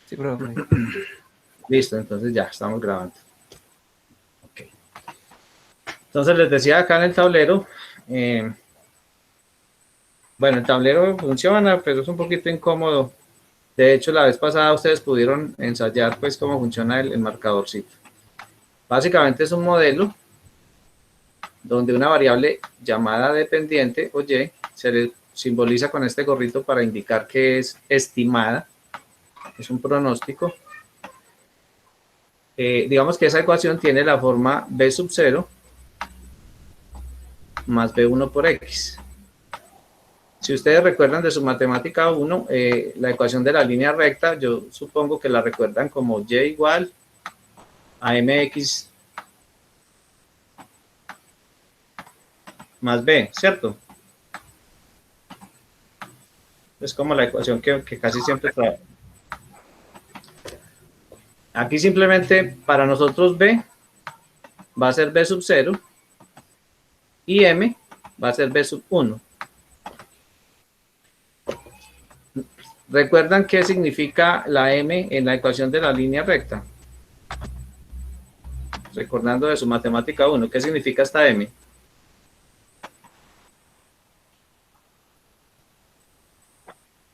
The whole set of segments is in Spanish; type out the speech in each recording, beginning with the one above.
Sí, profe. Listo, entonces ya estamos grabando. Okay. Entonces les decía acá en el tablero, bueno, el tablero funciona, pero es un poquito incómodo. De hecho, la vez pasada ustedes pudieron ensayar pues cómo funciona el marcadorcito. Básicamente es un modelo donde una variable llamada dependiente o y se le simboliza con este gorrito para indicar que es estimada, es un pronóstico. Digamos que esa ecuación tiene la forma b sub 0 más b1 por x. Si ustedes recuerdan de su matemática 1, la ecuación de la línea recta, yo supongo que la recuerdan como y igual a mx más b, ¿cierto? Es como la ecuación que casi siempre trae. Aquí simplemente para nosotros b va a ser b sub 0 y m va a ser b sub 1. ¿Recuerdan qué significa la m en la ecuación de la línea recta? Recordando de su matemática 1, ¿qué significa esta m?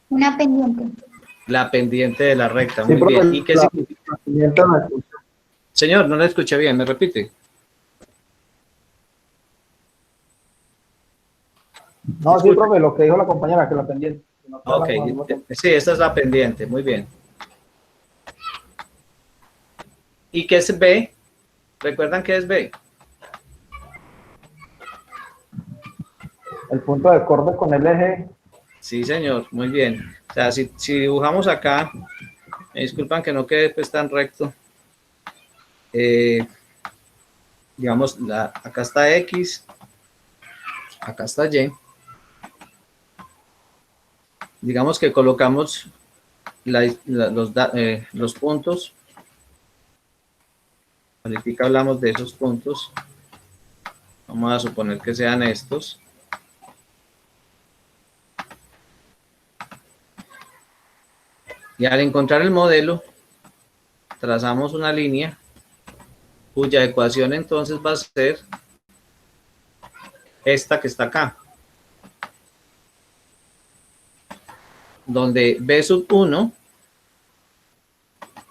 Una pendiente. La pendiente de la recta, Sí, muy profe, bien. ¿Y qué significa? la pendiente de la función. Señor, no la escuché bien, ¿me repite? No, sí, profe, lo que dijo la compañera, que la pendiente. Que no Ok, sí, esta es la pendiente, muy bien. ¿Y qué es B? ¿Recuerdan qué es B? El punto de acorde con el eje. Sí, señor, muy bien. O sea, si dibujamos acá, me disculpan que no quede pues tan recto. Digamos, acá está X, acá está Y. Digamos que colocamos los puntos. Ahorita hablamos de esos puntos. Vamos a suponer que sean estos. Y al encontrar el modelo, trazamos una línea cuya ecuación entonces va a ser esta que está acá. Donde b sub 1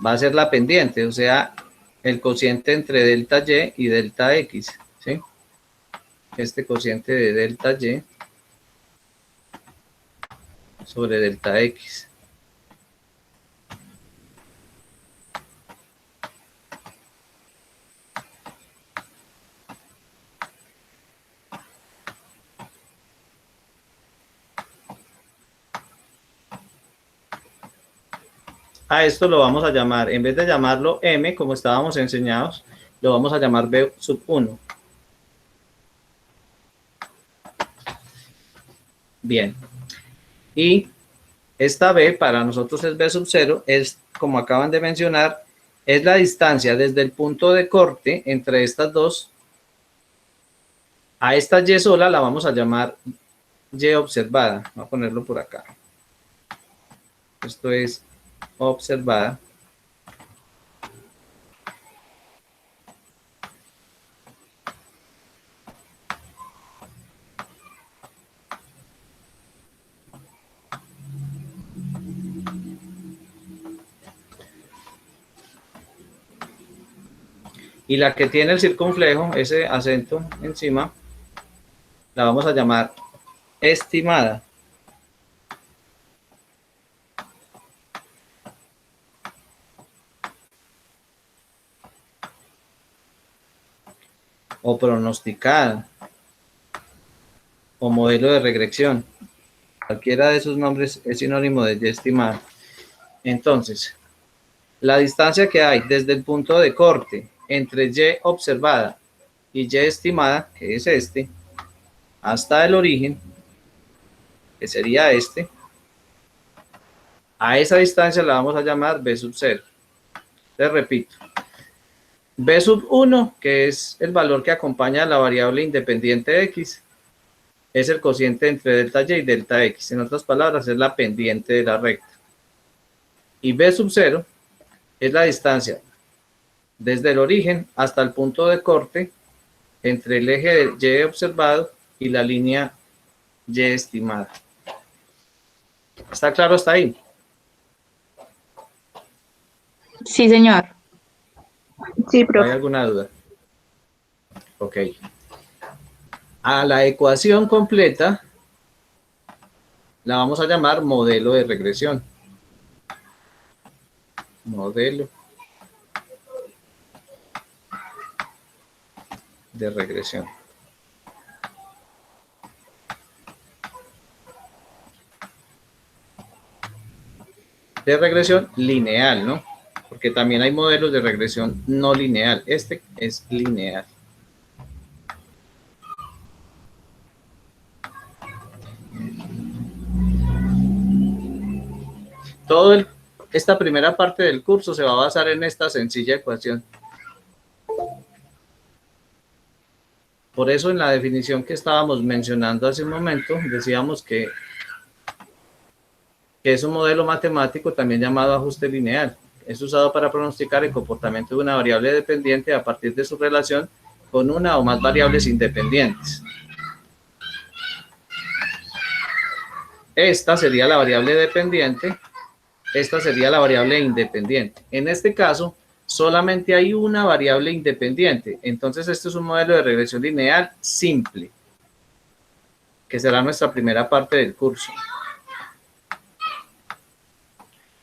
va a ser la pendiente, o sea, el cociente entre delta y y delta x, ¿sí? Este cociente de delta y sobre delta x. A esto lo vamos a llamar, en vez de llamarlo m, como estábamos enseñados, lo vamos a llamar b sub 1. Bien. Y esta b para nosotros es b sub 0, es, como acaban de mencionar, es la distancia desde el punto de corte entre estas dos. A esta y sola la vamos a llamar y observada. Voy a ponerlo por acá. Esto es observada. Y la que tiene el circunflejo, ese acento encima, la vamos a llamar estimada. O pronosticada. O modelo de regresión. Cualquiera de esos nombres es sinónimo de y estimada. Entonces, la distancia que hay desde el punto de corte entre y observada y y estimada, que es este, hasta el origen, que sería este, a esa distancia la vamos a llamar b sub 0. Les repito, b sub 1, que es el valor que acompaña a la variable independiente x, es el cociente entre delta y delta x. En otras palabras, es la pendiente de la recta. Y b sub 0 es la distancia desde el origen hasta el punto de corte entre el eje Y observado y la línea Y estimada. ¿Está claro hasta ahí? Sí, señor. Sí, ¿Hay profe. alguna duda? Ok. A la ecuación completa la vamos a llamar modelo de regresión. Modelo de regresión. De regresión lineal, ¿no? Porque también hay modelos de regresión no lineal. Este es lineal. Esta primera parte del curso se va a basar en esta sencilla ecuación. Por eso en la definición que estábamos mencionando hace un momento, decíamos que es un modelo matemático también llamado ajuste lineal. Es usado para pronosticar el comportamiento de una variable dependiente a partir de su relación con una o más variables independientes. Esta sería la variable dependiente, esta sería la variable independiente. En este caso, solamente hay una variable independiente. Entonces, este es un modelo de regresión lineal simple, que será nuestra primera parte del curso.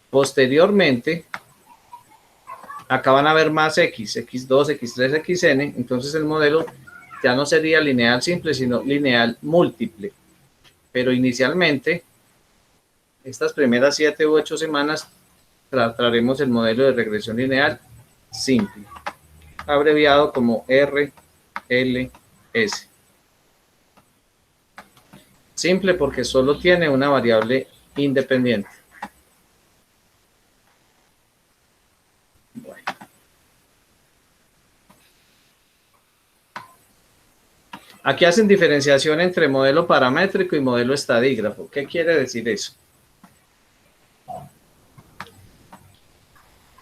Posteriormente, acá van a haber más X, X2, X3, Xn. Entonces, el modelo ya no sería lineal simple, sino lineal múltiple. Pero inicialmente, estas primeras 7 u 8 semanas, trataremos el modelo de regresión lineal simple, abreviado como RLS. Simple porque solo tiene una variable independiente. Bueno. Aquí hacen diferenciación entre modelo paramétrico y modelo estadígrafo. ¿Qué quiere decir eso?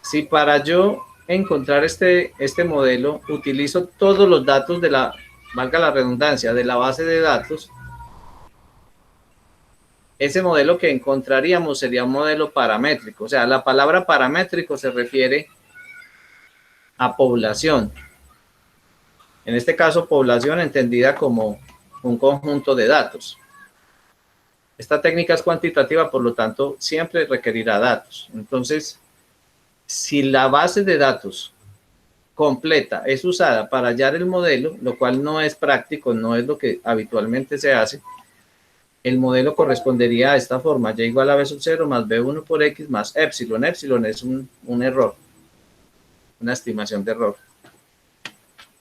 Si para yo encontrar este modelo utilizo todos los datos de la, valga la redundancia, de la base de datos, ese modelo que encontraríamos sería un modelo paramétrico. O sea, la palabra paramétrico se refiere a población. En este caso, población entendida como un conjunto de datos. Esta técnica es cuantitativa, por lo tanto, siempre requerirá datos. Entonces, si la base de datos completa es usada para hallar el modelo, lo cual no es práctico, no es lo que habitualmente se hace, el modelo correspondería a esta forma: y igual a b sub 0 más b1 por x más épsilon. Épsilon es un error, una estimación de error.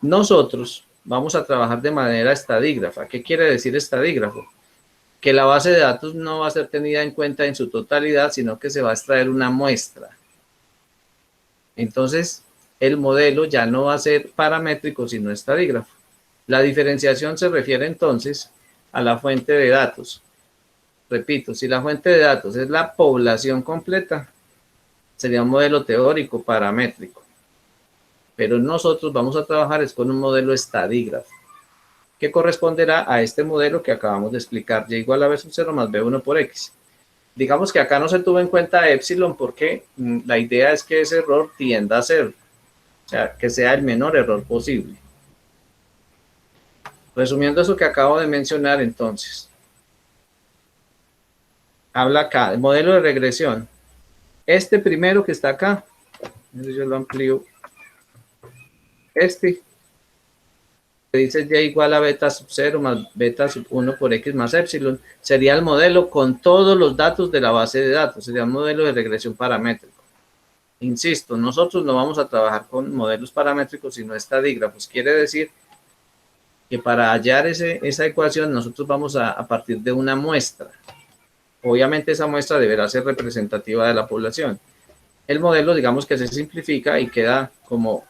Nosotros vamos a trabajar de manera estadígrafa. ¿Qué quiere decir estadígrafo? Que la base de datos no va a ser tenida en cuenta en su totalidad, sino que se va a extraer una muestra. Entonces, el modelo ya no va a ser paramétrico, sino estadígrafo. La diferenciación se refiere entonces a la fuente de datos. Repito, si la fuente de datos es la población completa, sería un modelo teórico paramétrico. Pero nosotros vamos a trabajar es con un modelo estadígrafo, que corresponderá a este modelo que acabamos de explicar: y igual a b sub 0 más b1 por x. Digamos que acá no se tuvo en cuenta épsilon porque la idea es que ese error tienda a cero, o sea, que sea el menor error posible. Resumiendo eso que acabo de mencionar, entonces, habla acá, el modelo de regresión. Este primero que está acá, yo lo amplío, este, que dice y igual a beta sub 0 más beta sub 1 por x más épsilon, sería el modelo con todos los datos de la base de datos, sería un modelo de regresión paramétrico. Insisto, nosotros no vamos a trabajar con modelos paramétricos, sino estadígrafos. Quiere decir que para hallar esa ecuación nosotros vamos a partir de una muestra. Obviamente esa muestra deberá ser representativa de la población. El modelo, digamos que se simplifica y queda como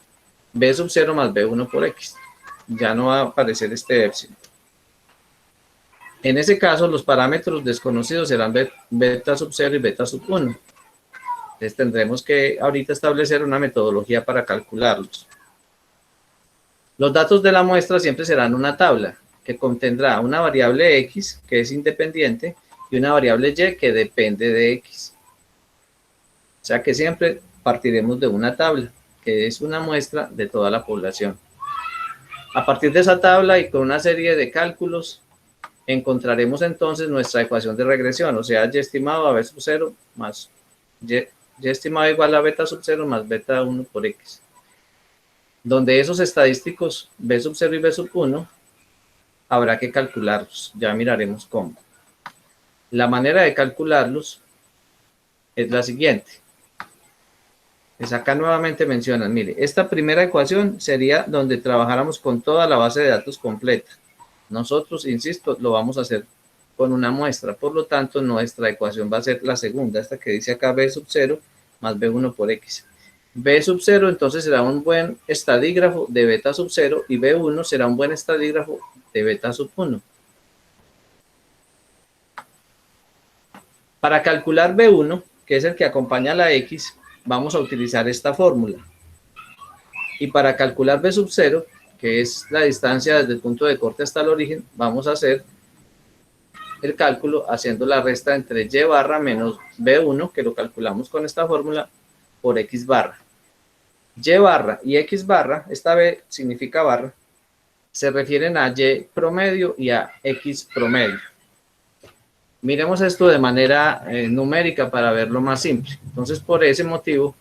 b sub 0 más b1 por x. Ya no va a aparecer este épsilon. En ese caso, los parámetros desconocidos serán beta sub 0 y beta sub 1. Entonces tendremos que ahorita establecer una metodología para calcularlos. Los datos de la muestra siempre serán una tabla que contendrá una variable X que es independiente y una variable Y que depende de X. O sea que siempre partiremos de una tabla que es una muestra de toda la población. A partir de esa tabla y con una serie de cálculos encontraremos entonces nuestra ecuación de regresión, o sea, y estimado a b sub 0 más y estimado igual a beta sub 0 más beta 1 por x, donde esos estadísticos b sub 0 y b sub 1 habrá que calcularlos, ya miraremos cómo. La manera de calcularlos es la siguiente. Pues acá nuevamente mencionan, mire, esta primera ecuación sería donde trabajáramos con toda la base de datos completa. Nosotros, insisto, lo vamos a hacer con una muestra, por lo tanto, nuestra ecuación va a ser la segunda, esta que dice acá b sub 0 más b1 por x. B sub 0 entonces será un buen estadígrafo de beta sub 0 y B1 será un buen estadígrafo de beta sub 1. Para calcular B1, que es el que acompaña a la X, vamos a utilizar esta fórmula. Y para calcular B sub 0, que es la distancia desde el punto de corte hasta el origen, vamos a hacer el cálculo haciendo la resta entre Y barra menos B1, que lo calculamos con esta fórmula, por X barra. Y barra y X barra, esta B significa barra, se refieren a Y promedio y a X promedio. Miremos esto de manera numérica para verlo más simple. Entonces, por ese motivo,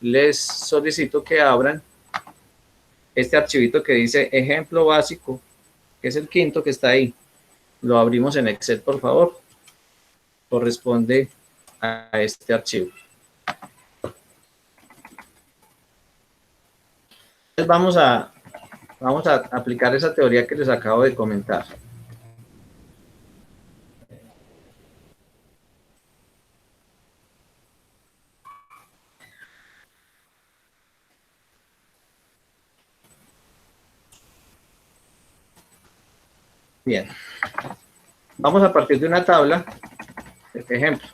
les solicito que abran este archivito que dice ejemplo básico, que es el quinto que está ahí. Lo abrimos en Excel, por favor. Corresponde a este archivo. Entonces vamos a aplicar esa teoría que les acabo de comentar. Bien. Vamos a partir de una tabla, ejemplo,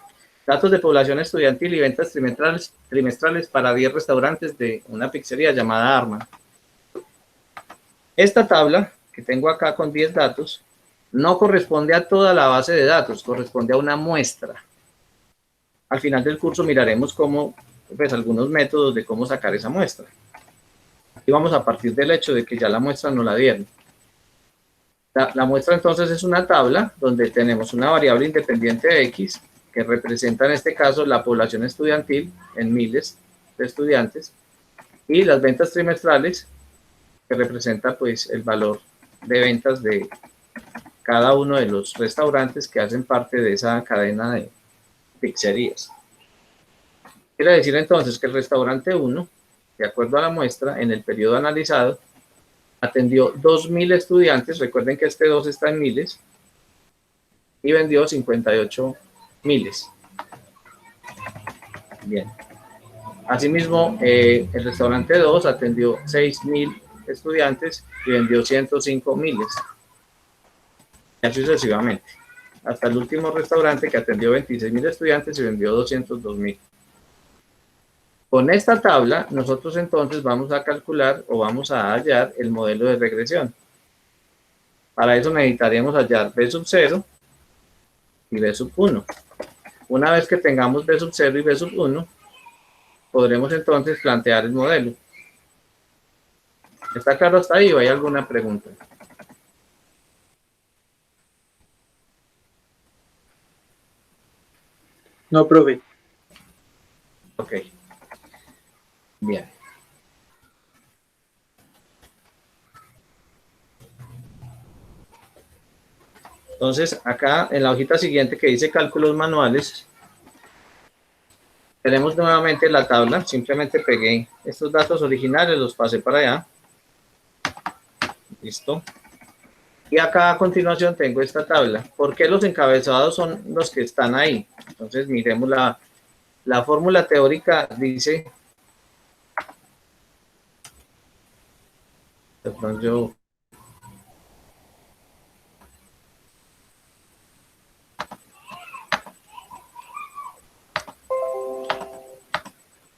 datos de población estudiantil y ventas trimestrales para 10 restaurantes de una pizzería llamada Arma. Esta tabla que tengo acá con 10 datos no corresponde a toda la base de datos, corresponde a una muestra. Al final del curso miraremos cómo, pues, algunos métodos de cómo sacar esa muestra. Y vamos a partir del hecho de que ya la muestra nos la dieron. La muestra entonces es una tabla donde tenemos una variable independiente de X que representa en este caso la población estudiantil en miles de estudiantes y las ventas trimestrales que representa pues el valor de ventas de cada uno de los restaurantes que hacen parte de esa cadena de pizzerías. Quiere decir entonces que el restaurante 1, de acuerdo a la muestra, en el periodo analizado, atendió 2.000 estudiantes, recuerden que este 2 está en miles, y vendió 58 miles. Bien. Asimismo, el restaurante 2 atendió 6.000 estudiantes y vendió 105 miles. Y así sucesivamente. Hasta el último restaurante que atendió 26.000 estudiantes y vendió 202.000. Con esta tabla, nosotros entonces vamos a calcular o vamos a hallar el modelo de regresión. Para eso necesitaremos hallar B sub 0 y B sub 1. Una vez que tengamos B sub 0 y B sub 1, podremos entonces plantear el modelo. ¿Está claro hasta ahí o hay alguna pregunta? No, profe. Ok. Bien. Entonces, acá en la hojita siguiente que dice cálculos manuales, tenemos nuevamente la tabla. Simplemente pegué estos datos originales, los pasé para allá. Listo. Y acá a continuación tengo esta tabla. ¿Por qué los encabezados son los que están ahí? Entonces, miremos la fórmula teórica. Dice... yo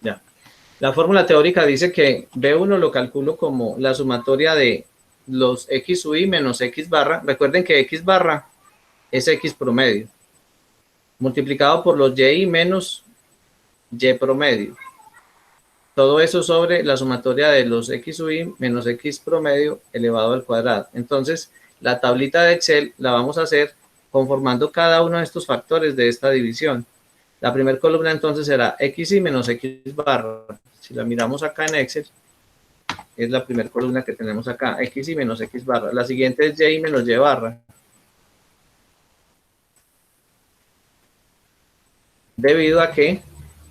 Ya. La fórmula teórica dice que B1 lo calculo como la sumatoria de los X sub I menos X barra. Recuerden que X barra es X promedio, multiplicado por los Y menos Y promedio. Todo eso sobre la sumatoria de los X sub I menos X promedio elevado al cuadrado. Entonces, la tablita de Excel la vamos a hacer conformando cada uno de estos factores de esta división. La primera columna entonces será XY menos X barra. Si la miramos acá en Excel, es la primera columna que tenemos acá, XY menos X barra. La siguiente es Y menos Y barra. Debido a que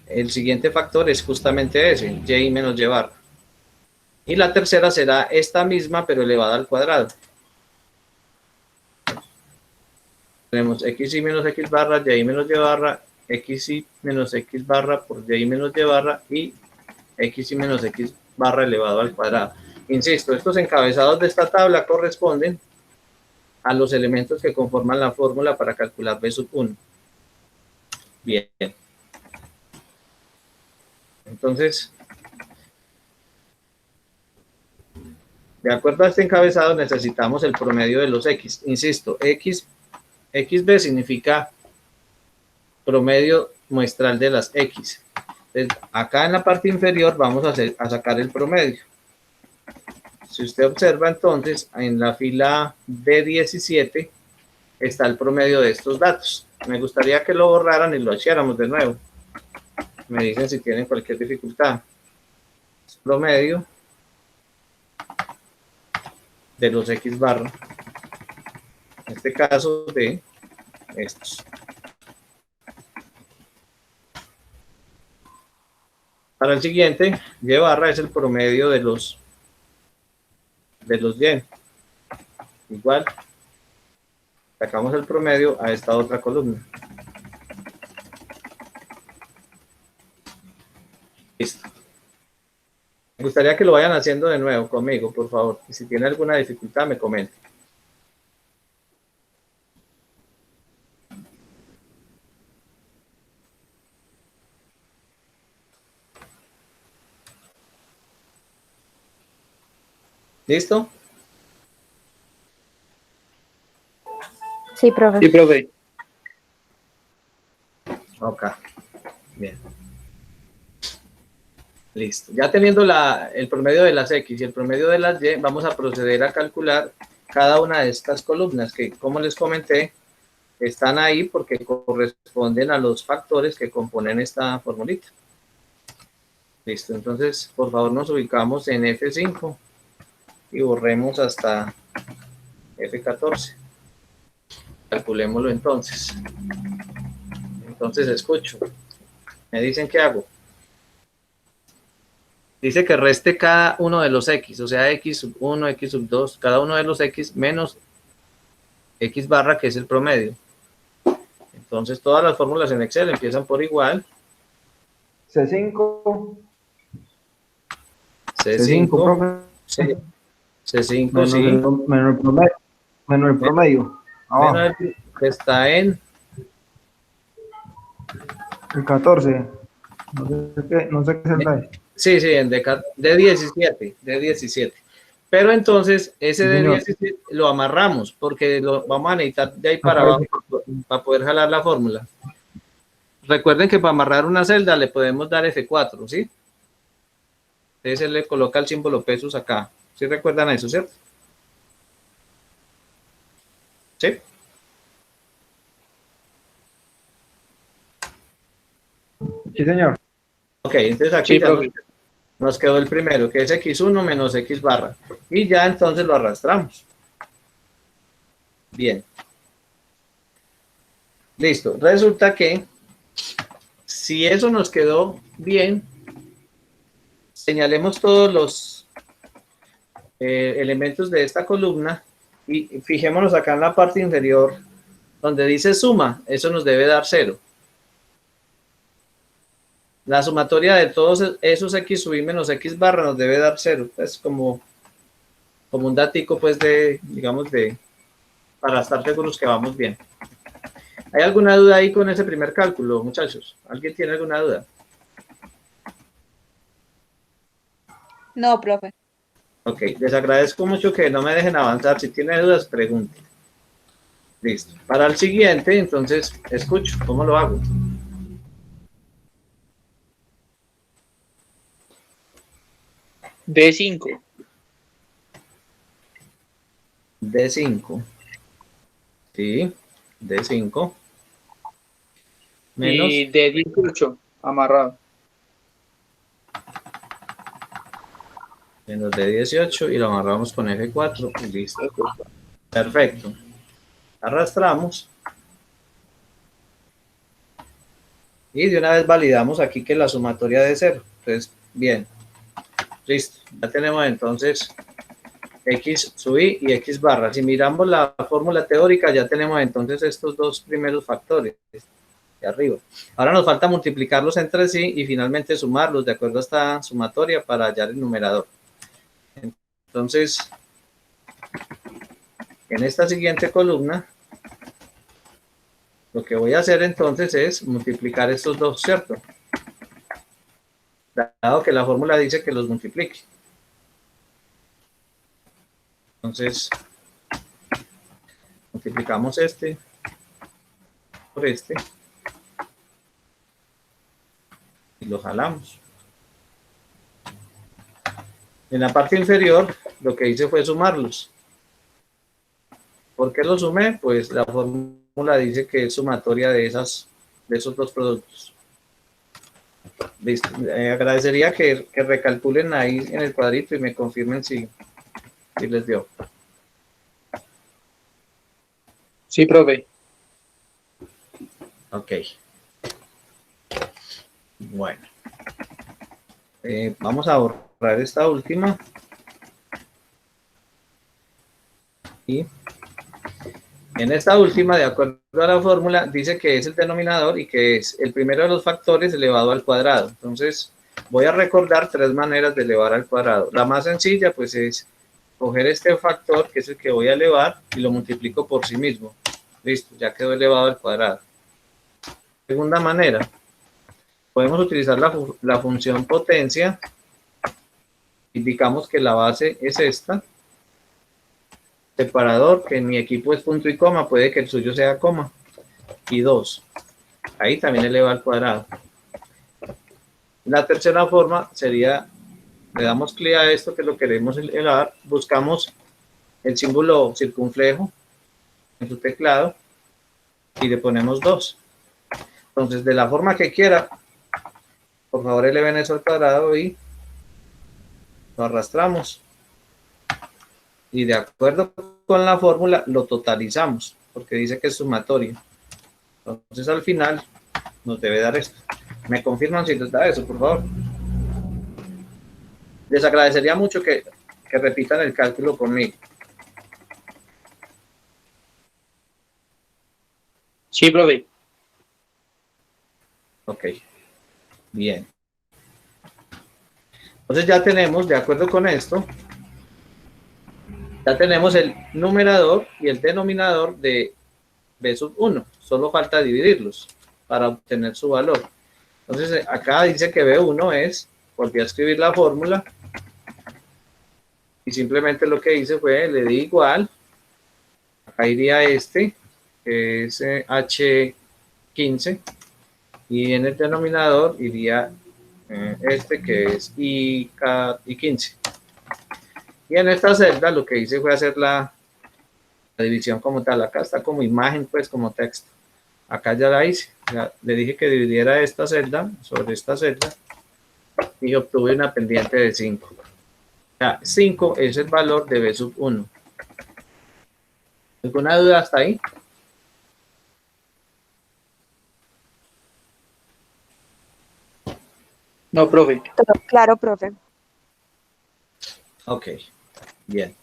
el siguiente factor es justamente ese, Y menos Y barra. Y la tercera será esta misma, pero elevada al cuadrado. Tenemos XY menos X barra, Y menos Y barra, XY menos X barra por Y menos Y barra y XY menos X barra elevado al cuadrado. Insisto, estos encabezados de esta tabla corresponden a los elementos que conforman la fórmula para calcular B sub 1. Bien. Entonces, de acuerdo a este encabezado, necesitamos el promedio de los X. Insisto, XB significa promedio muestral de las X. Entonces, acá en la parte inferior vamos a sacar el promedio. Si usted observa entonces, en la fila D17 está el promedio de estos datos. Me gustaría que lo borraran y lo hiciéramos de nuevo. Me dicen si tienen cualquier dificultad. Promedio de los X barra. En este caso de estos. Para el siguiente, Y barra es el promedio de los Y. Igual, sacamos el promedio a esta otra columna. Listo. Me gustaría que lo vayan haciendo de nuevo conmigo, por favor. Y si tiene alguna dificultad, me comenten. ¿Listo? Sí, profe. Sí, profe. Ok. Bien. Listo. Ya teniendo el promedio de las X y el promedio de las Y, vamos a proceder a calcular cada una de estas columnas que, como les comenté, están ahí porque corresponden a los factores que componen esta formulita. Listo. Entonces, por favor, nos ubicamos en F5 y borremos hasta F14. Calculémoslo entonces. Entonces, escucho. Me dicen qué hago. Dice que reste cada uno de los X, o sea, X sub 1, X sub 2, cada uno de los X menos X barra, que es el promedio. Entonces, todas las fórmulas en Excel empiezan por igual. C5. C5, profe. C5, Menos sí. menos el promedio. Menos el promedio. Abajo. Menos que está en El 14. No sé qué celda es. Sí, en D17. Pero entonces, ese Sí, señor. D17 lo amarramos, porque lo vamos a necesitar de ahí para abajo para poder jalar la fórmula. Recuerden que para amarrar una celda le podemos dar F4, ¿sí? Entonces él le coloca el símbolo pesos acá. ¿Sí recuerdan eso, cierto? ¿Sí? Sí, señor. Ok, entonces aquí Sí, ya profe. nos quedó el primero, que es X1 menos X barra. Y ya entonces lo arrastramos. Bien. Listo. Resulta que si eso nos quedó bien, señalemos todos los elementos de esta columna y fijémonos acá en la parte inferior donde dice suma. Eso nos debe dar 0. La sumatoria de todos esos X sub I menos X barra nos debe dar 0. Es como un datico, pues, digamos, para estar seguros que vamos bien. ¿Hay alguna duda ahí con ese primer cálculo, muchachos? ¿Alguien tiene alguna duda? No, profe. Ok, les agradezco mucho que no me dejen avanzar. Si tienen dudas, pregunten. Listo. Para el siguiente, entonces, escucho. ¿Cómo lo hago? D5 D5. Sí, D5. Menos, y D18 amarrado. menos D18 y lo amarramos con F4 y listo. Perfecto. Arrastramos. Y de una vez validamos aquí que la sumatoria de 0. Entonces, bien. Listo. Ya tenemos entonces X sub I y X barra. Si miramos la fórmula teórica, ya tenemos entonces estos dos primeros factores de arriba. Ahora nos falta multiplicarlos entre sí y finalmente sumarlos de acuerdo a esta sumatoria para hallar el numerador. Entonces, en esta siguiente columna, lo que voy a hacer entonces es multiplicar estos dos, ¿cierto? Dado que la fórmula dice que los multiplique. Entonces, multiplicamos este por este y lo jalamos. En la parte inferior, lo que hice fue sumarlos. ¿Por qué los sumé? Pues la fórmula dice que es sumatoria de esos dos productos. Listo. Agradecería que recalculen ahí en el cuadrito y me confirmen si les dio. Sí, profe. Ok. Bueno. Vamos a borrar esta última. Y en esta última, de acuerdo a la fórmula, dice que es el denominador y que es el primero de los factores elevado al cuadrado. Entonces, voy a recordar tres maneras de elevar al cuadrado. La más sencilla, pues, es coger este factor, que es el que voy a elevar, y lo multiplico por sí mismo. Listo, ya quedó elevado al cuadrado. Segunda manera, podemos utilizar la función potencia. Indicamos que la base es esta. Separador, que en mi equipo es punto y coma, puede que el suyo sea coma. Y 2. Ahí también eleva al cuadrado. La tercera forma sería, le damos clic a esto que lo queremos elevar, buscamos el símbolo circunflejo en su teclado y le ponemos 2. Entonces, de la forma que quiera, por favor eleven eso al cuadrado y lo arrastramos. Y de acuerdo con la fórmula lo totalizamos, porque dice que es sumatorio. Entonces al final nos debe dar esto. ¿Me confirman si les da eso, por favor? Les agradecería mucho que repitan el cálculo conmigo. Sí, profe. Ok, bien. Entonces ya tenemos, de acuerdo con esto, ya tenemos el numerador y el denominador de B sub 1. Solo falta dividirlos para obtener su valor. Entonces acá dice que B1 es, volví a escribir la fórmula y simplemente lo que hice fue, le di igual, acá iría este, que es H15, y en el denominador iría este que es I15. Y en esta celda lo que hice fue hacer la división como tal. Acá está como imagen, pues como texto. Acá ya la hice. Ya le dije que dividiera esta celda sobre esta celda y obtuve una pendiente de 5. O sea, 5 es el valor de B sub 1. ¿Alguna duda hasta ahí? No, profe. Claro, profe. Ok, bien.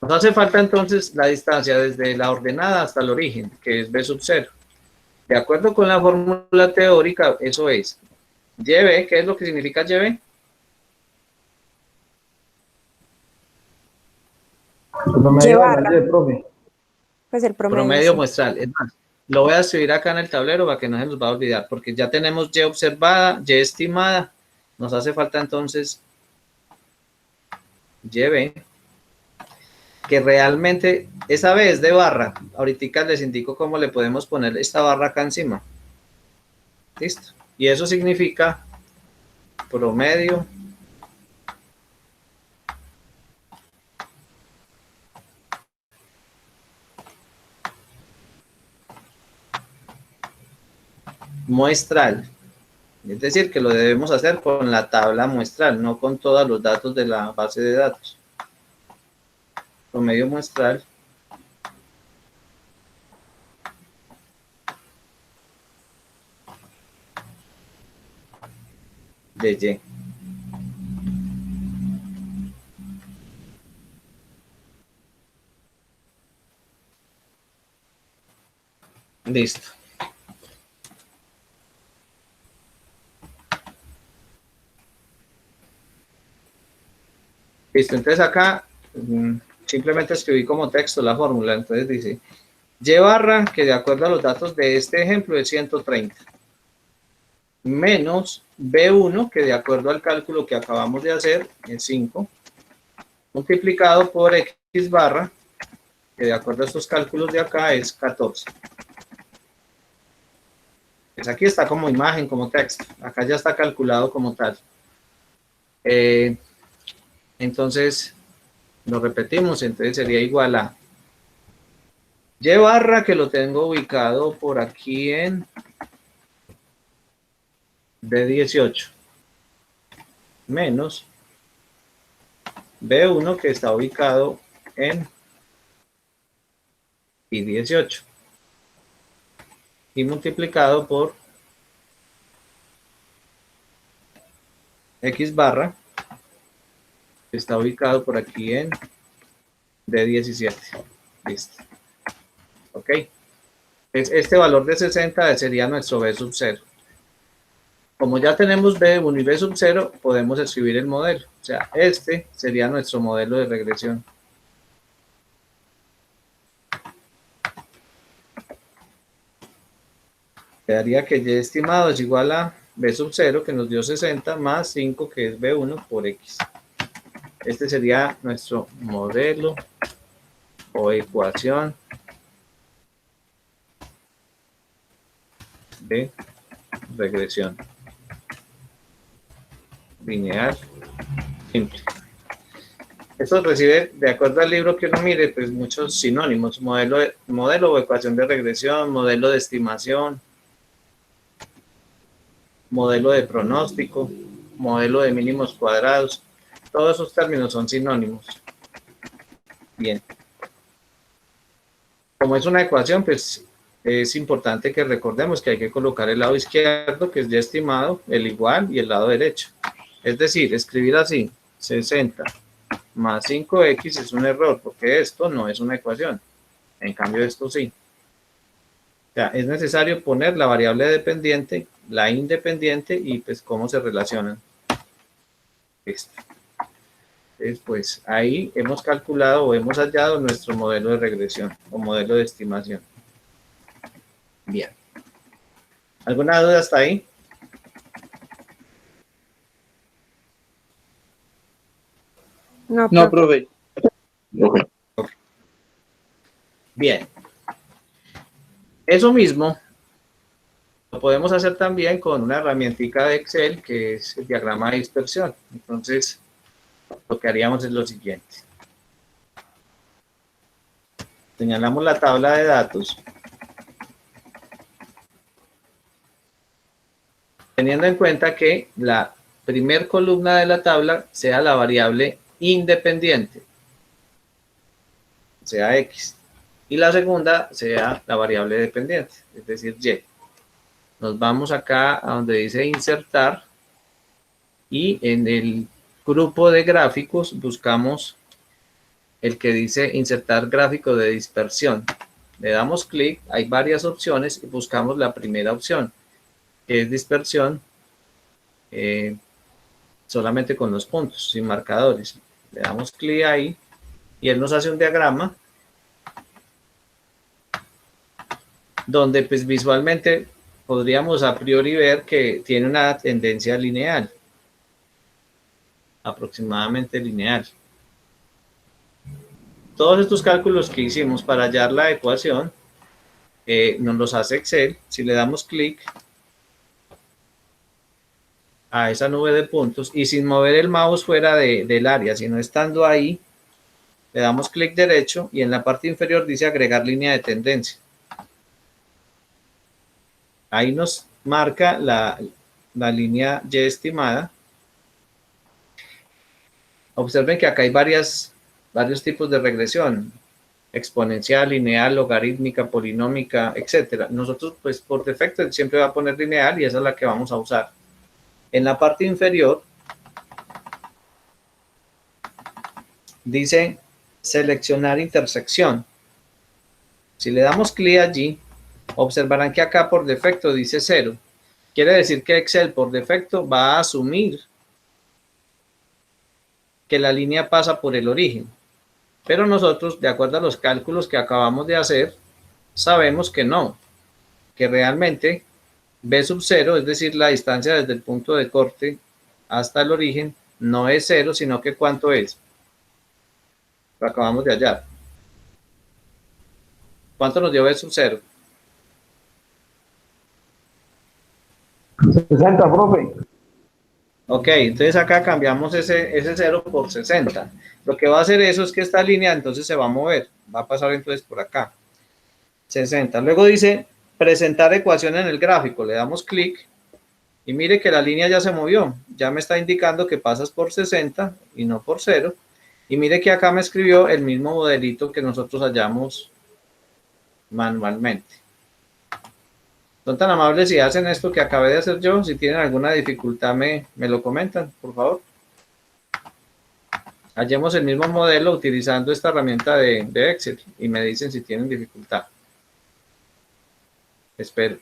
Nos hace falta entonces la distancia desde la ordenada hasta el origen, que es B sub 0. De acuerdo con la fórmula teórica, eso es YB. ¿Qué es lo que significa YB? El promedio Llevar. de la Y, profe. Pues el promedio. Promedio Sí. muestral. Es más, lo voy a escribir acá en el tablero para que no se nos va a olvidar, porque ya tenemos Y observada, Y estimada. Nos hace falta entonces YB, que realmente esa B es de barra. Ahorita les indico cómo le podemos poner esta barra acá encima. Listo. Y eso significa promedio muestral. Es decir, que lo debemos hacer con la tabla muestral, no con todos los datos de la base de datos. Promedio muestral de Y. Listo. Listo, entonces acá simplemente escribí como texto la fórmula. Entonces dice Y barra, que de acuerdo a los datos de este ejemplo es 130, menos B1, que de acuerdo al cálculo que acabamos de hacer es 5, multiplicado por X barra, que de acuerdo a estos cálculos de acá es 14. Pues aquí está como imagen, como texto. Acá ya está calculado como tal. Entonces, lo repetimos, entonces sería igual a Y barra, que lo tengo ubicado por aquí en B18, menos B1, que está ubicado en I18, y multiplicado por X barra, que está ubicado por aquí en D17. Listo. Ok. Este valor de 60 sería nuestro B sub 0. Como ya tenemos B1 y B sub 0, podemos escribir el modelo. O sea, este sería nuestro modelo de regresión. Quedaría que Y estimado es igual a B sub 0, que nos dio 60, más 5, que es B1 por X. Este sería nuestro modelo o ecuación de regresión lineal simple. Esto recibe, de acuerdo al libro que uno mire, pues muchos sinónimos: modelo o ecuación de regresión, modelo de estimación, modelo de pronóstico, modelo de mínimos cuadrados. Todos esos términos son sinónimos. Bien. Como es una ecuación, pues es importante que recordemos que hay que colocar el lado izquierdo, que es ya estimado, el igual, y el lado derecho. Es decir, escribir así, 60 más 5x es un error, porque esto no es una ecuación. En cambio, esto sí. O sea, es necesario poner la variable dependiente, la independiente, y pues cómo se relacionan. Listo. Entonces, pues ahí hemos calculado o hemos hallado nuestro modelo de regresión o modelo de estimación. Bien. ¿Alguna duda hasta ahí? No, No, profe. profe. Bien. Eso mismo lo podemos hacer también con una herramientica de Excel, que es el diagrama de dispersión. Entonces, lo que haríamos es lo siguiente. Señalamos la tabla de datos, teniendo en cuenta que la primer columna de la tabla sea la variable independiente, sea X, y la segunda sea la variable dependiente, es decir, Y. Nos vamos acá a donde dice insertar, y en el grupo de gráficos buscamos el que dice insertar gráfico de dispersión. Le damos clic, hay varias opciones y buscamos la primera opción, que es dispersión solamente con los puntos, sin marcadores. Le damos clic ahí y él nos hace un diagrama donde pues visualmente podríamos a priori ver que tiene una tendencia lineal, aproximadamente lineal. todos estos cálculos que hicimos para hallar la ecuación, nos los hace Excel. Si le damos clic a esa nube de puntos y sin mover el mouse fuera del área, sino estando ahí, le damos clic derecho y en la parte inferior dice agregar línea de tendencia. Ahí nos marca la línea Y estimada. Observen que acá hay varios tipos de regresión: exponencial, lineal, logarítmica, polinómica, etcétera. Nosotros, pues por defecto, siempre va a poner lineal y esa es la que vamos a usar. En la parte inferior dice seleccionar intersección. Si le damos clic allí, observarán que acá por defecto dice 0. Quiere decir que Excel por defecto va a asumir que la línea pasa por el origen. Pero nosotros, de acuerdo a los cálculos que acabamos de hacer, sabemos que no, que realmente B sub 0, es decir, la distancia desde el punto de corte hasta el origen, no es 0, sino que ¿cuánto es? Lo acabamos de hallar. ¿Cuánto nos dio B sub 0? 60, profe. Ok, entonces acá cambiamos ese 0 por 60. Lo que va a hacer eso es que esta línea entonces se va a mover. Va a pasar entonces por acá. 60. Luego dice presentar ecuación en el gráfico. Le damos clic y mire que la línea ya se movió. Ya me está indicando que pasas por 60 y no por 0. Y mire que acá me escribió el mismo modelito que nosotros hallamos manualmente. Son tan amables si hacen esto que acabé de hacer yo. Si tienen alguna dificultad me lo comentan, por favor. Hallemos el mismo modelo utilizando esta herramienta de Excel y me dicen si tienen dificultad. Espero.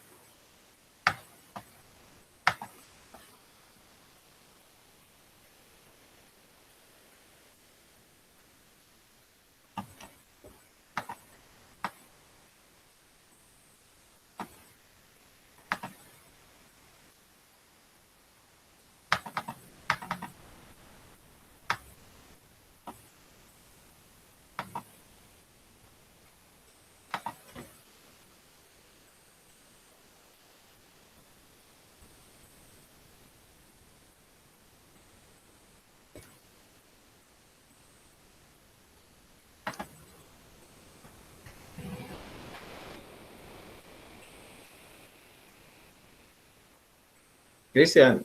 Cristian,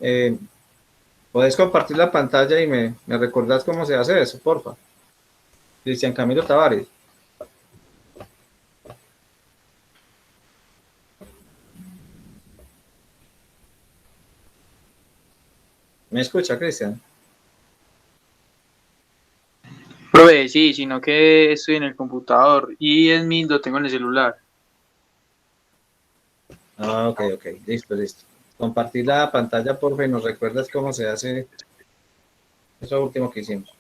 ¿puedes compartir la pantalla y me recordás cómo se hace eso, porfa? Cristian Camilo Tavares. ¿Me escucha, Cristian? Profe, sí, sino que estoy en el computador y en Meet lo tengo en el celular. Ah, ok, listo. Compartir la pantalla, porfa, y nos recuerdas cómo se hace eso último que hicimos.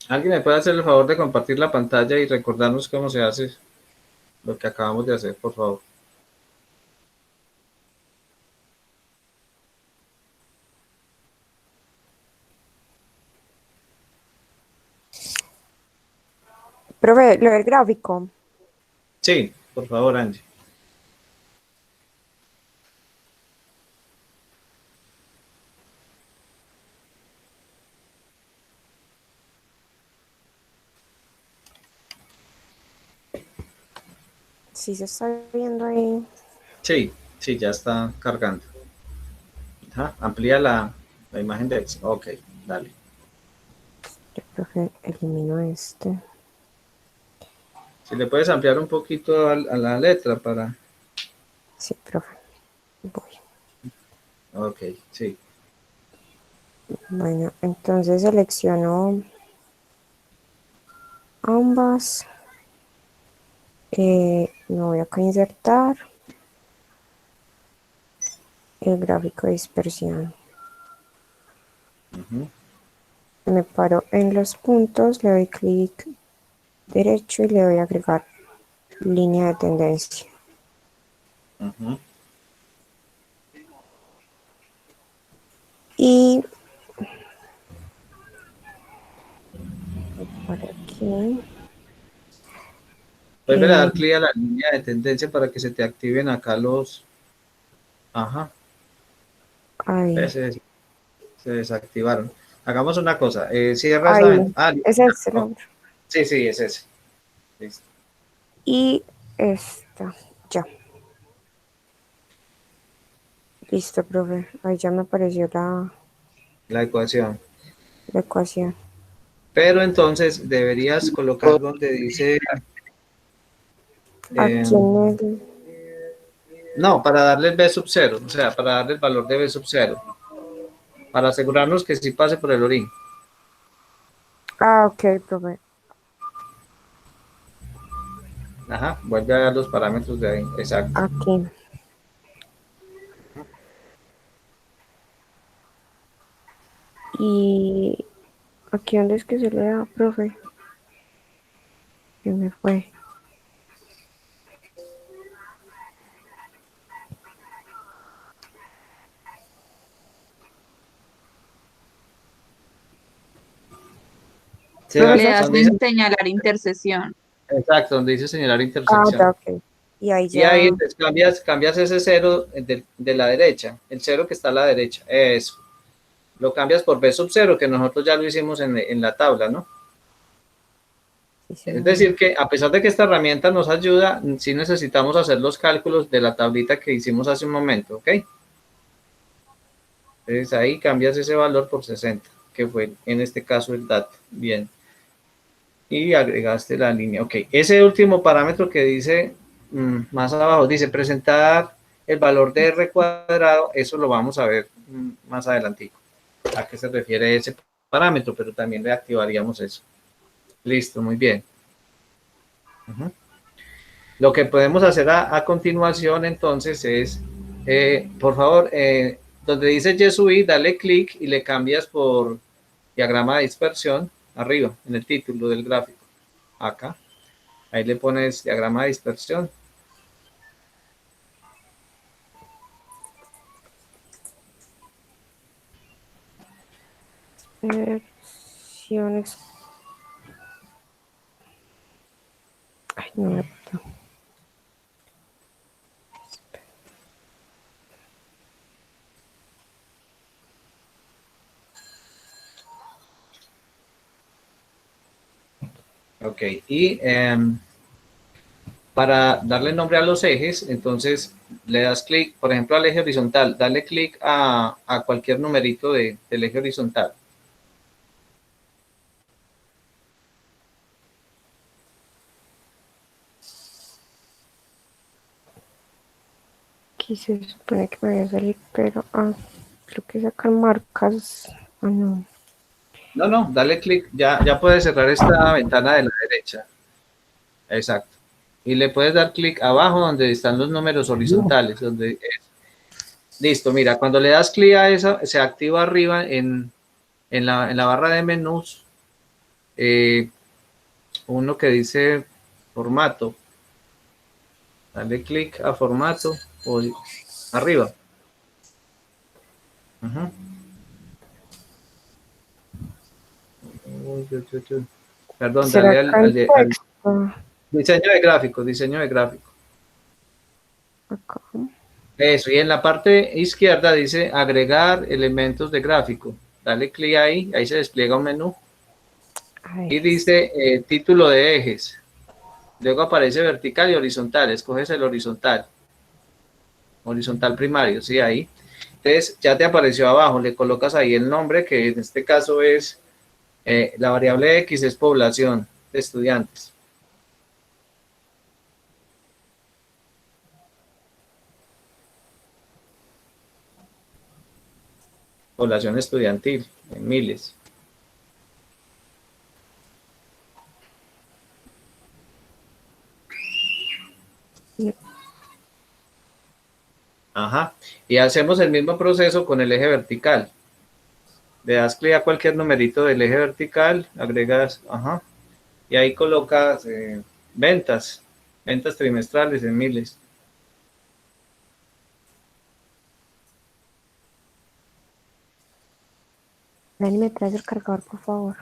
¿Alguien me puede hacer el favor de compartir la pantalla y recordarnos cómo se hace lo que acabamos de hacer, por favor? Profe, lo del gráfico. Sí, por favor, Angie. Sí, se está viendo ahí. Sí, ya está cargando. Ajá, amplía La imagen de Excel. Ok, dale. Yo profe, elimino este. Si le puedes ampliar un poquito a la letra para... Sí, profe. Voy. Ok, sí. Bueno, entonces selecciono ambas. Me voy acá a insertar el gráfico de dispersión. Ujú. Me paro en los puntos, le doy clic derecho y le doy a agregar línea de tendencia. Ujú. Y por aquí, Vuelve a eh, dar clic a la línea de tendencia para que se te activen acá los... Ajá, ahí, se desactivaron. Hagamos una cosa. Cierras la ahí, ventana. Ah, ese es el oh, otro. sí, sí, es ese. Listo. Y esta, ya. Listo, profe. Ahí ya me apareció La ecuación. la ecuación. Pero entonces deberías colocar donde dice... Aquí em, en el... no, para darle el B sub 0. O sea, para darle el valor de B sub 0. Para asegurarnos que sí pase por el orín. Ah, ok, profe. Ajá, vuelve a dar los parámetros de ahí. Exacto. Aquí. Y aquí donde es que se le da, profe. Se me fue. Sí, Le Profesor. das donde dice, en señalar intersección. exacto, donde dice señalar Ah, ya, intersección. ok. Y ahí Y ahí ya. entonces, cambias ese cero de la derecha, el cero que está a la derecha. Eso. Lo cambias por B sub 0, que nosotros ya lo hicimos en la tabla, ¿no? Sí, Es señor. decir, que a pesar de que esta herramienta nos ayuda, sí necesitamos hacer los cálculos de la tablita que hicimos hace un momento, ¿ok? Entonces ahí cambias ese valor por 60, que fue en este caso el dato. Bien. Y agregaste la línea. Ok, ese último parámetro que dice más abajo, dice presentar el valor de R cuadrado, eso lo vamos a ver más adelantico. ¿A qué se refiere ese parámetro? Pero también reactivaríamos eso. Listo, muy bien. Ujú. Lo que podemos hacer a continuación entonces es, por favor, donde dice YesUI, dale clic y le cambias por diagrama de dispersión arriba, en el título del gráfico. Acá. Ahí le pones diagrama de dispersión. Versiones. Ay, no me acuerdo. Ok, y para darle nombre a los ejes, entonces le das clic, por ejemplo, al eje horizontal, dale clic a cualquier numerito del eje horizontal. Aquí se supone que me voy a salir, pero creo que sacan marcas. Ah, no. No, no, dale clic, ya puedes cerrar esta ventana de la derecha. Exacto. Y le puedes dar clic abajo donde están los números horizontales, listo, mira, cuando le das clic a eso, se activa arriba en la barra de menús uno que dice formato. Dale clic a formato o arriba. Ujú. Perdón, ¿Será dale acá en al texto? diseño de gráfico, diseño de gráfico. Acá. Eso, y en la parte izquierda dice agregar elementos de gráfico. Dale clic ahí se despliega un menú Ahí. y dice título de ejes. Luego aparece vertical y horizontal. Escoges el horizontal primario, sí, ahí. Entonces ya te apareció abajo, le colocas ahí el nombre, que en este caso es, la variable X es población de estudiantes. Población estudiantil, en miles. Ajá. Y hacemos el mismo proceso con el eje vertical. Le das clic a cualquier numerito del eje vertical, agregas, ajá, y ahí colocas ventas trimestrales en miles. Dani, ¿me traes el cargador, por favor?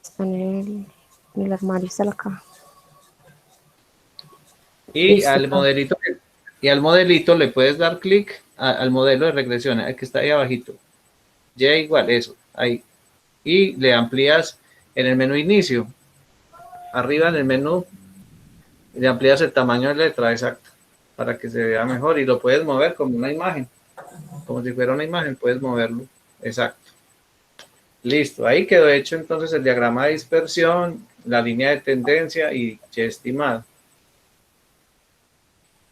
Está en el armario, está la caja. Y Listo, al pa. modelito, le puedes dar clic al modelo de regresión, el que está ahí abajito. Y igual, eso, ahí. Y le amplías en el menú inicio. Arriba en el menú, le amplías el tamaño de letra, exacto, para que se vea mejor. Y lo puedes mover como una imagen. Como si fuera una imagen, puedes moverlo. Exacto. Listo, ahí quedó hecho entonces el diagrama de dispersión, la línea de tendencia y Y estimado.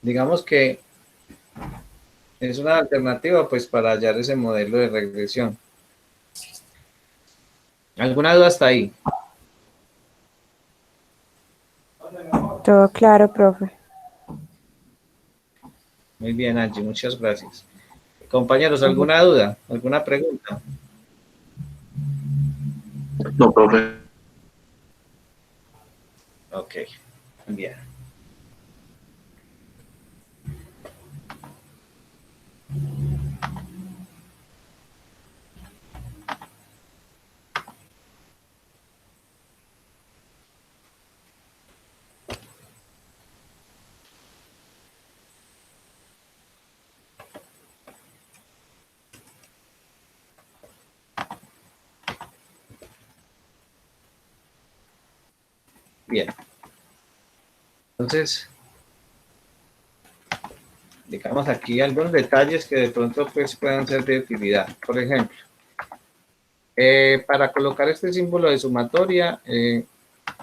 Digamos que es una alternativa pues para hallar ese modelo de regresión. ¿Alguna duda hasta ahí? Todo claro, profe. Muy bien, Angie, muchas gracias. Compañeros, ¿alguna duda? ¿Alguna pregunta? No, profe. Ok, bien. Bien. Entonces, digamos aquí algunos detalles que de pronto pues puedan ser de utilidad. Por ejemplo, para colocar este símbolo de sumatoria,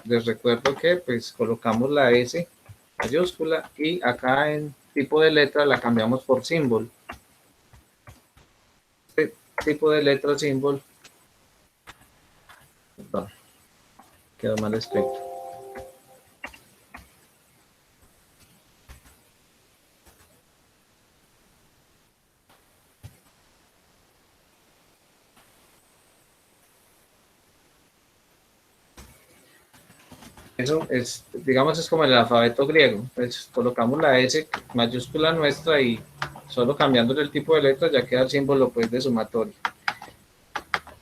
les recuerdo que pues colocamos la S mayúscula y acá en tipo de letra la cambiamos por símbolo. Este tipo de letra símbolo, perdón, quedó mal escrito. Eso es, digamos, es como el alfabeto griego. Pues colocamos la S mayúscula nuestra y solo cambiándole el tipo de letra ya queda el símbolo pues de sumatoria.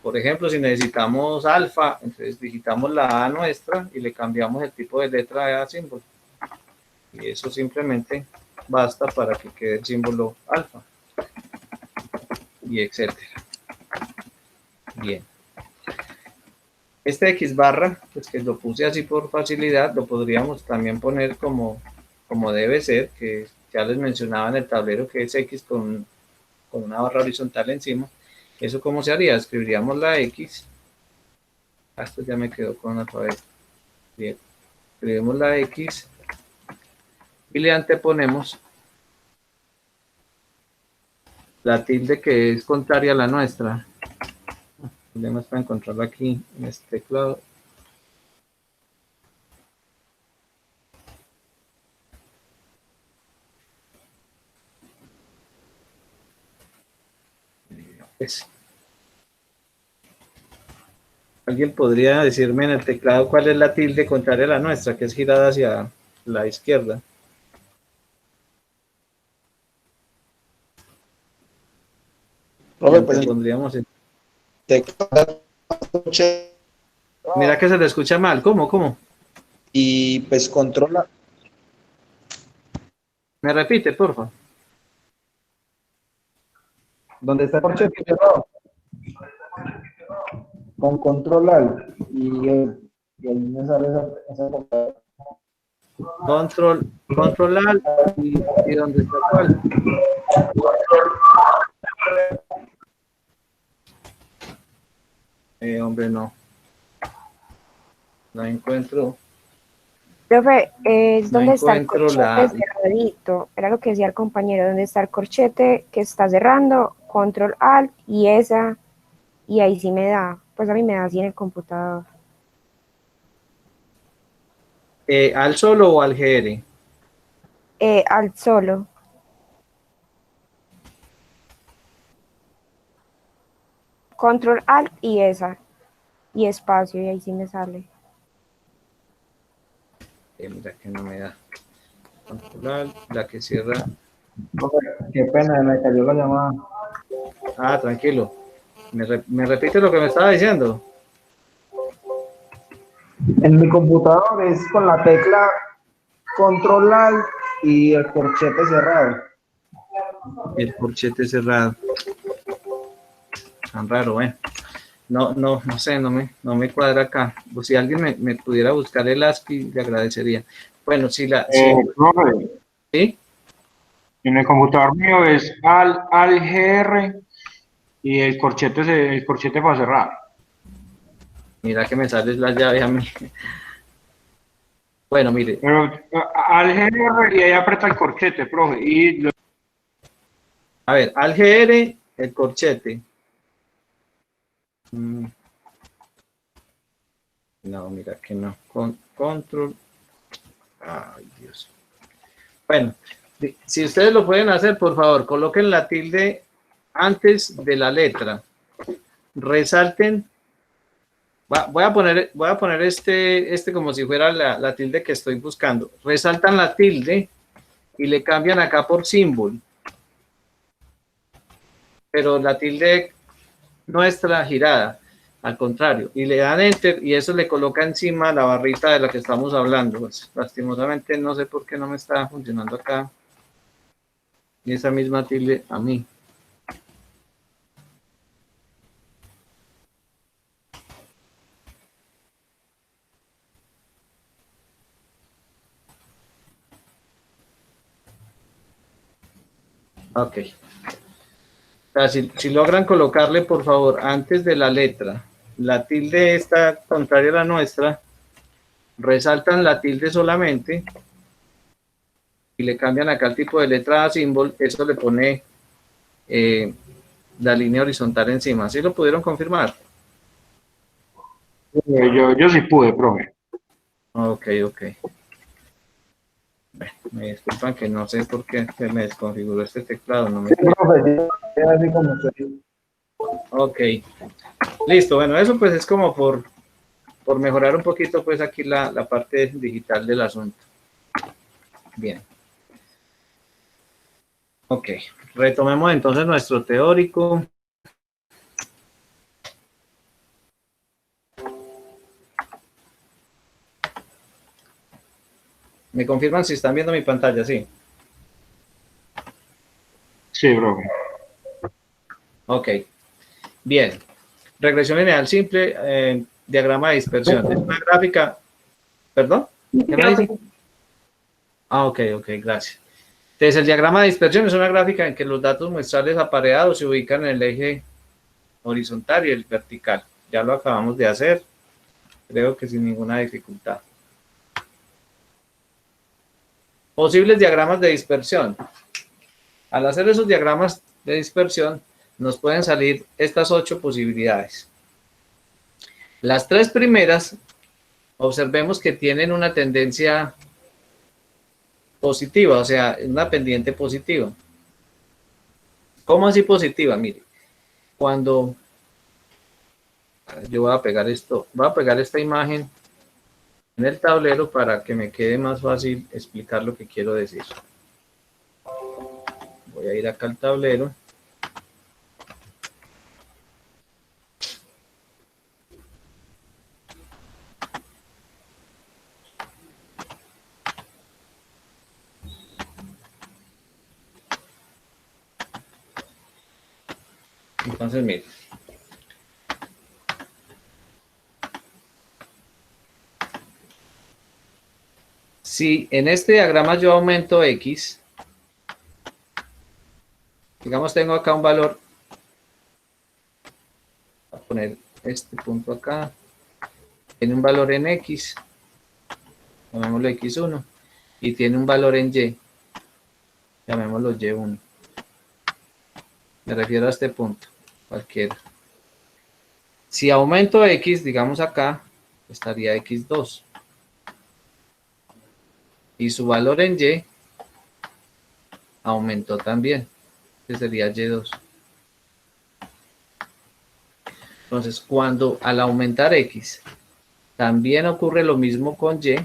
Por ejemplo, si necesitamos alfa, entonces digitamos la A nuestra y le cambiamos el tipo de letra a símbolo. Y eso simplemente basta para que quede el símbolo alfa. Y etcétera. Bien. Este X barra, pues que lo puse así por facilidad, lo podríamos también poner como debe ser, que ya les mencionaba en el tablero que es X con una barra horizontal encima. ¿Eso cómo se haría? Escribiríamos la X. Esto ya me quedó con alfabeto. Bien. Escribimos la X y le anteponemos la tilde que es contraria a la nuestra. Problemas para encontrarlo aquí en este teclado. ¿Alguien podría decirme en el teclado cuál es la tilde contraria a la nuestra, que es girada hacia la izquierda? Profe, pues Pondríamos en... teclado Mira que se le escucha mal. ¿Cómo? y pues controla. ¿Me repite, por favor? Donde está el corchete cerrado. Con control alt y ahí me sale esa Control Alt y donde está cuál. Hombre, no. La encuentro. Profe, es No donde está el encuentro corchete la... cerradito. Era lo que decía el compañero, donde está el corchete que está cerrando, control alt y esa, y ahí sí me da. Pues a mí me da así en el computador. ¿Al solo o al GR? Alt solo. Control alt y esa. Y espacio, y ahí sí me sale. Mira que no me da. Controlar, la que cierra. Profe, qué pena, me cayó la llamada. Ah, tranquilo. ¿Me repite lo que me estaba diciendo? En mi computador es con la tecla Control Alt y el corchete cerrado. El corchete cerrado. Tan raro, ¿eh? No sé, no me cuadra acá. O si alguien me pudiera buscar el ASCII, le agradecería. Bueno, Profe, ¿sí? en el computador mío es al GR y el corchete para cerrar. Mira que me sale la llave a mí. Bueno, mire, Pero al GR y ahí aprieta el corchete, profe. a ver, al GR, el corchete. No, mira que no. Control. Ay, Dios. Bueno, si ustedes lo pueden hacer, por favor, coloquen la tilde antes de la letra. Resalten. Voy a poner este como si fuera la tilde que estoy buscando. Resaltan la tilde y le cambian acá por símbolo. Pero la tilde nuestra girada, al contrario, y le dan enter y eso le coloca encima la barrita de la que estamos hablando. Pues, lastimosamente no sé por qué no me está funcionando acá y esa misma tilde a mí. Ok. O sea, si logran colocarle, por favor, antes de la letra, la tilde esta contraria a la nuestra, resaltan la tilde solamente y le cambian acá el tipo de letra a símbolo, eso le pone la línea horizontal encima. ¿Sí lo pudieron confirmar? Yo sí pude, profe. Ok. Bueno, me disculpan que no sé por qué se me desconfiguró este teclado. No me... Sí, profe, sí, así como usted. Ok, listo. Bueno, eso pues es como por mejorar un poquito pues aquí la parte digital del asunto. Bien. Ok, retomemos entonces nuestro teórico. ¿Me confirman si están viendo mi pantalla? Sí. Sí, profe. Ok, bien. Regresión lineal simple, diagrama de dispersión. Es una gráfica, ¿perdón? ¿Qué me dice? Ah, ok, gracias. Entonces, el diagrama de dispersión es una gráfica en que los datos muestrales apareados se ubican en el eje horizontal y el vertical. Ya lo acabamos de hacer, creo que sin ninguna dificultad. Posibles diagramas de dispersión. Al hacer esos diagramas de dispersión, nos pueden salir estas 8 posibilidades. Las 3 primeras, observemos que tienen una tendencia positiva, o sea, una pendiente positiva. ¿Cómo así positiva? Mire, cuando yo voy a pegar esto, voy a pegar esta imagen en el tablero para que me quede más fácil explicar lo que quiero decir. Voy a ir acá al tablero. Entonces, mire. Si en este diagrama yo aumento X, digamos tengo acá un valor, voy a poner este punto acá, tiene un valor en X, llamémoslo X1, y tiene un valor en Y, llamémoslo Y1. Me refiero a este punto, cualquiera. Si aumento X, digamos acá, estaría X2. Y su valor en Y aumentó también, que sería Y2. Entonces, cuando al aumentar X también ocurre lo mismo con Y,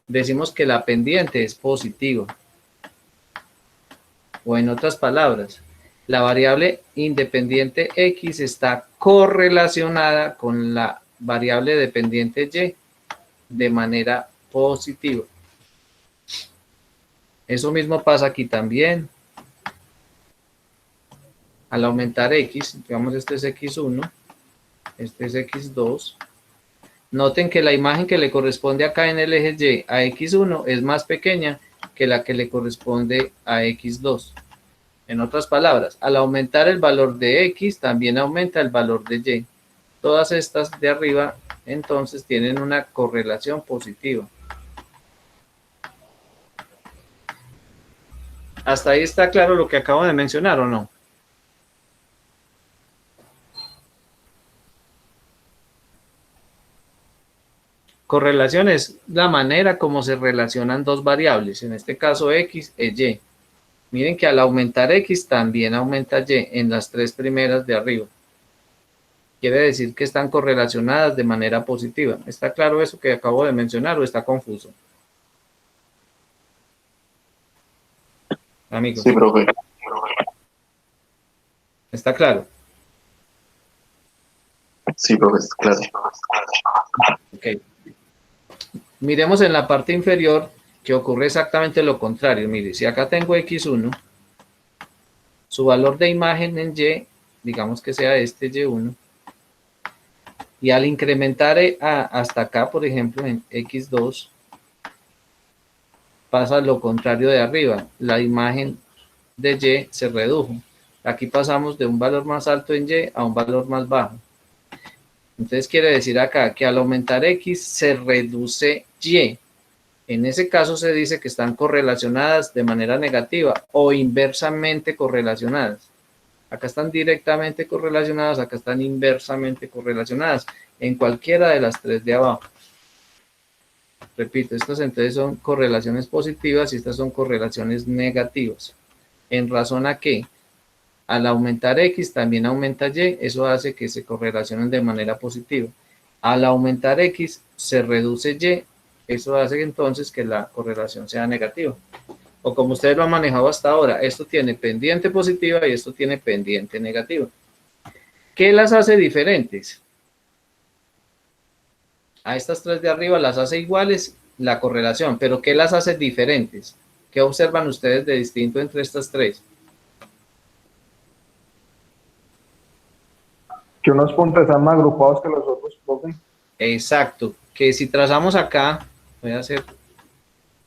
decimos que la pendiente es positiva. O en otras palabras, la variable independiente X está correlacionada con la variable dependiente Y de manera positiva. Eso mismo pasa aquí también. Al aumentar X, digamos este es X1, este es X2. Noten que la imagen que le corresponde acá en el eje Y a X1 es más pequeña que la que le corresponde a X2. En otras palabras, al aumentar el valor de X, también aumenta el valor de Y. Todas estas de arriba, entonces, tienen una correlación positiva. ¿Hasta ahí está claro lo que acabo de mencionar o no? Correlación es la manera como se relacionan dos variables, en este caso X e Y. Miren que al aumentar X también aumenta Y en las tres primeras de arriba. Quiere decir que están correlacionadas de manera positiva. ¿Está claro eso que acabo de mencionar o está confuso? Amigos. Sí, profe. ¿Está claro? Sí, profe, claro. Ok. Miremos en la parte inferior que ocurre exactamente lo contrario. Mire, si acá tengo X1, su valor de imagen en Y, digamos que sea este Y1, y al incrementar hasta acá, por ejemplo, en X2, pasa lo contrario de arriba. La imagen de Y se redujo. Aquí pasamos de un valor más alto en Y a un valor más bajo. Entonces quiere decir acá que al aumentar X se reduce Y. En ese caso se dice que están correlacionadas de manera negativa o inversamente correlacionadas. Acá están directamente correlacionadas, acá están inversamente correlacionadas, en cualquiera de las tres de abajo. Repito, estas entonces son correlaciones positivas y estas son correlaciones negativas. En razón a que al aumentar X también aumenta Y, eso hace que se correlacionen de manera positiva. Al aumentar X se reduce Y, eso hace entonces que la correlación sea negativa. O como ustedes lo han manejado hasta ahora, esto tiene pendiente positiva y esto tiene pendiente negativa. ¿Qué las hace diferentes? A estas tres de arriba las hace iguales la correlación, pero ¿qué las hace diferentes? ¿Qué observan ustedes de distinto entre estas tres? Que unos puntos están más agrupados que los otros, profe. Exacto, que si trazamos acá, voy a hacer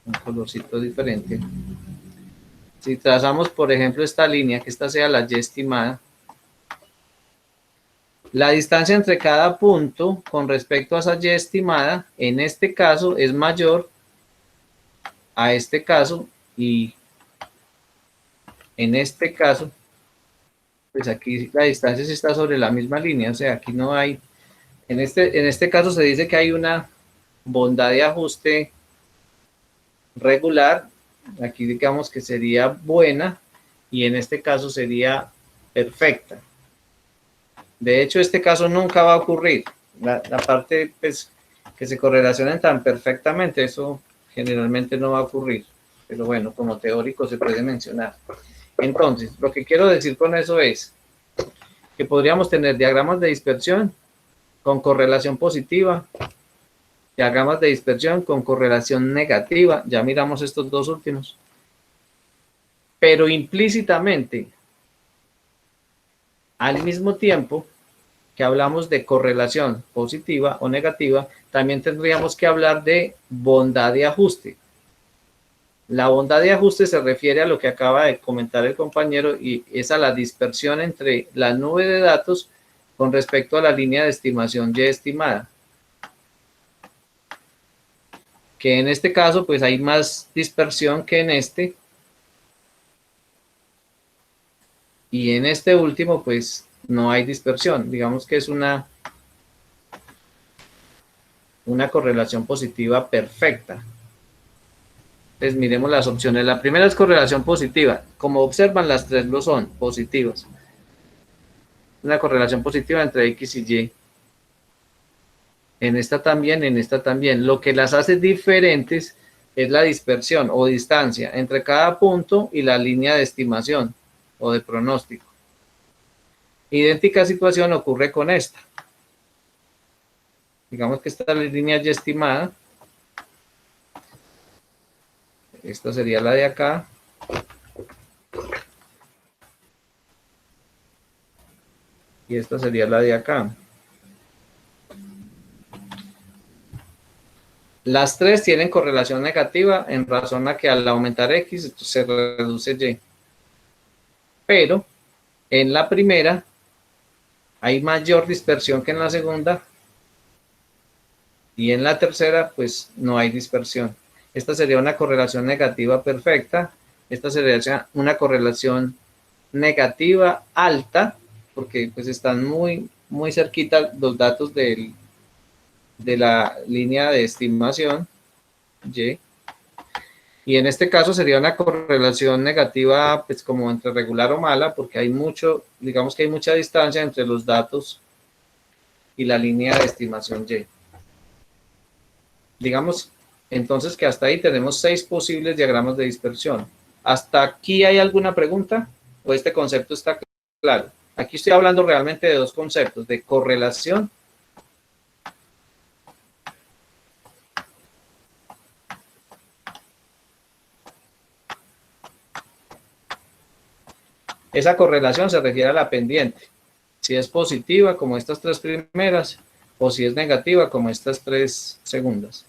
un colorcito diferente. Si trazamos, por ejemplo, esta línea, que esta sea la Y estimada, la distancia entre cada punto con respecto a esa Y estimada, en este caso es mayor a este caso y en este caso, pues aquí la distancia sí está sobre la misma línea, o sea, aquí no hay, en este caso se dice que hay una bondad de ajuste regular, aquí digamos que sería buena y en este caso sería perfecta. De hecho, este caso nunca va a ocurrir. La parte pues, que se correlacionen tan perfectamente, eso generalmente no va a ocurrir. Pero bueno, como teórico se puede mencionar. Entonces, lo que quiero decir con eso es que podríamos tener diagramas de dispersión con correlación positiva, diagramas de dispersión con correlación negativa, ya miramos estos dos últimos, pero implícitamente, al mismo tiempo que hablamos de correlación positiva o negativa, también tendríamos que hablar de bondad de ajuste. La bondad de ajuste se refiere a lo que acaba de comentar el compañero y es a la dispersión entre la nube de datos con respecto a la línea de estimación Y estimada. Que en este caso pues hay más dispersión que en este. Y en este último pues no hay dispersión. Digamos que es una correlación positiva perfecta. Entonces miremos las opciones. La primera es correlación positiva. Como observan, las tres lo son, positivas. Una correlación positiva entre X y Y. En esta también, en esta también. Lo que las hace diferentes es la dispersión o distancia entre cada punto y la línea de estimación o de pronóstico. Idéntica situación ocurre con esta. Digamos que esta es la línea Y estimada. Esta sería la de acá. Y esta sería la de acá. Las tres tienen correlación negativa en razón a que al aumentar X se reduce Y. Pero en la primera hay mayor dispersión que en la segunda. Y en la tercera pues no hay dispersión. Esta sería una correlación negativa perfecta. Esta sería una correlación negativa alta, porque pues están muy cerquita los datos de la línea de estimación Y. Y en este caso sería una correlación negativa pues como entre regular o mala, porque hay digamos que hay mucha distancia entre los datos y la línea de estimación Y. Digamos entonces que hasta ahí tenemos 6 posibles diagramas de dispersión. ¿Hasta aquí hay alguna pregunta? ¿O este concepto está claro? Aquí estoy hablando realmente de dos conceptos, de correlación esa correlación se refiere a la pendiente. Si es positiva, como estas tres primeras, o si es negativa, como estas tres segundas.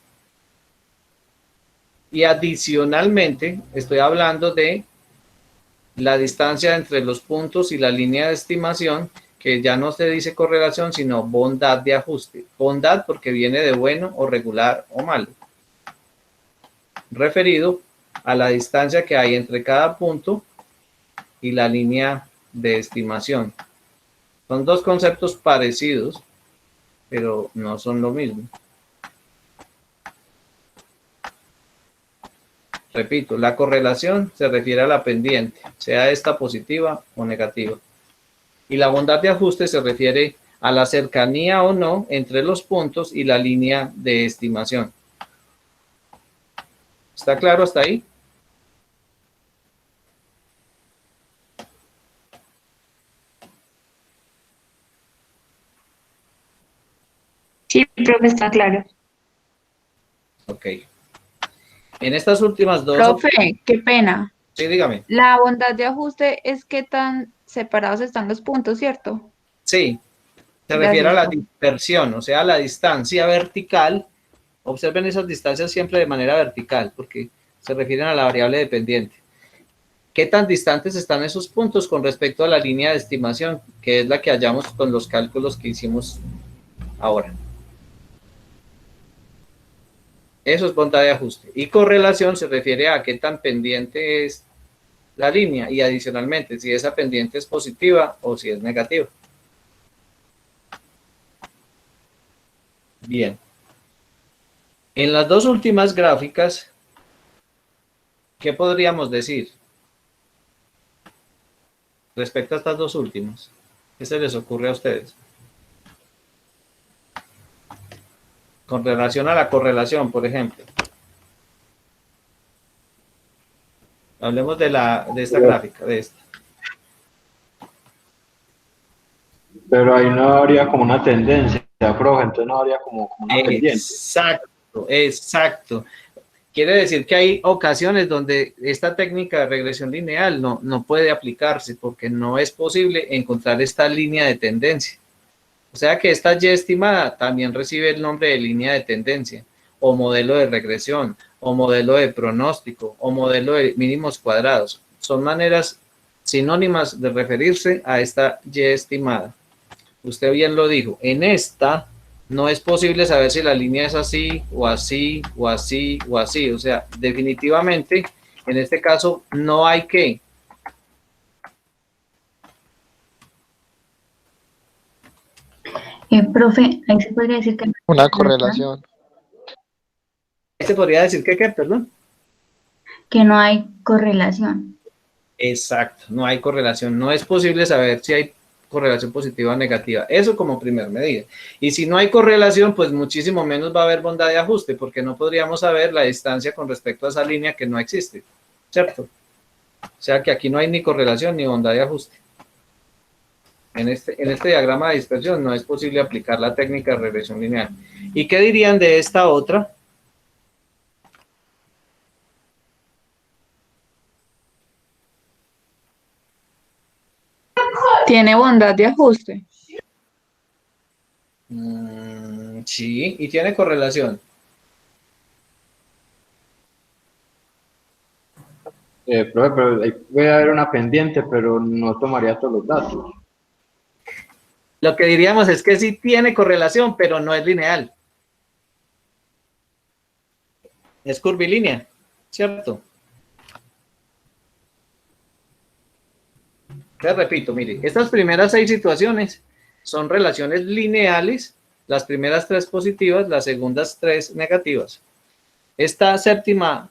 Y adicionalmente, estoy hablando de la distancia entre los puntos y la línea de estimación, que ya no se dice correlación, sino bondad de ajuste. Bondad porque viene de bueno o regular o malo. Referido a la distancia que hay entre cada punto y la línea de estimación. Son dos conceptos parecidos, pero no son lo mismo. Repito, la correlación se refiere a la pendiente, sea esta positiva o negativa. Y la bondad de ajuste se refiere a la cercanía o no entre los puntos y la línea de estimación. ¿Está claro hasta ahí? Sí, profe, está claro. Ok. En estas últimas dos... Profe, qué pena. Sí, dígame. La bondad de ajuste es qué tan separados están los puntos, ¿cierto? Sí, se Gracias, refiere a la profe. dispersión, o sea, a la distancia vertical. Observen esas distancias siempre de manera vertical, porque se refieren a la variable dependiente. ¿Qué tan distantes están esos puntos con respecto a la línea de estimación, que es la que hallamos con los cálculos que hicimos ahora? Eso es bondad de ajuste. Y correlación se refiere a qué tan pendiente es la línea y adicionalmente si esa pendiente es positiva o si es negativa. Bien. En las dos últimas gráficas, ¿qué podríamos decir respecto a estas dos últimas? ¿Qué se les ocurre a ustedes? Con relación a la correlación, por ejemplo. Hablemos de esta gráfica, de esta. Pero ahí no habría como una tendencia, profe, entonces no habría como una pendiente. Exacto, exacto. Quiere decir que hay ocasiones donde esta técnica de regresión lineal no puede aplicarse porque no es posible encontrar esta línea de tendencia. O sea que esta Y estimada también recibe el nombre de línea de tendencia, o modelo de regresión, o modelo de pronóstico, o modelo de mínimos cuadrados. Son maneras sinónimas de referirse a esta Y estimada. Usted bien lo dijo. En esta no es posible saber si la línea es así, o así, o así, o así. O sea, definitivamente, en este caso, no hay que. Profe, ahí se podría decir que Una correlación. ¿Se podría decir que perdón? que no hay correlación. Exacto, no hay correlación. No es posible saber si hay correlación positiva o negativa. Eso como primer medida. Y si no hay correlación, pues muchísimo menos va a haber bondad de ajuste, porque no podríamos saber la distancia con respecto a esa línea que no existe, ¿cierto? O sea que aquí no hay ni correlación ni bondad de ajuste. En este diagrama de dispersión no es posible aplicar la técnica de regresión lineal. ¿Y qué dirían de esta otra? Tiene bondad de ajuste. Sí, y tiene correlación. Profe, pero ahí puede haber una pendiente, pero no tomaría todos los datos. Lo que diríamos es que sí tiene correlación, pero no es lineal. Es curvilínea, ¿cierto? Te repito, mire, estas primeras 6 situaciones son relaciones lineales, las primeras 3 positivas, las segundas 3 negativas. Esta séptima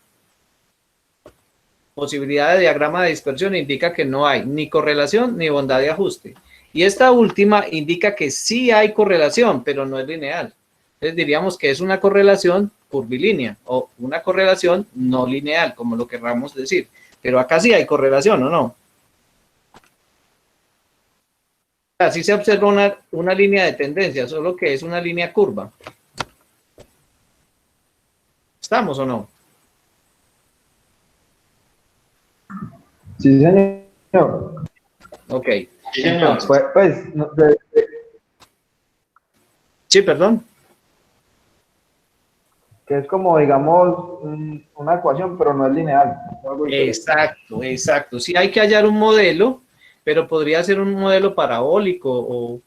posibilidad de diagrama de dispersión indica que no hay ni correlación ni bondad de ajuste. Y esta última indica que sí hay correlación, pero no es lineal. Entonces diríamos que es una correlación curvilínea o una correlación no lineal, como lo querramos decir. Pero acá sí hay correlación, ¿o no? Así se observa una línea de tendencia, solo que es una línea curva. ¿Estamos o no? Sí, señor. Ok. Sí, señor. Sí, perdón. Que es como, digamos, una ecuación, pero no es lineal. Exacto, exacto. Sí hay que hallar un modelo, pero podría ser un modelo parabólico o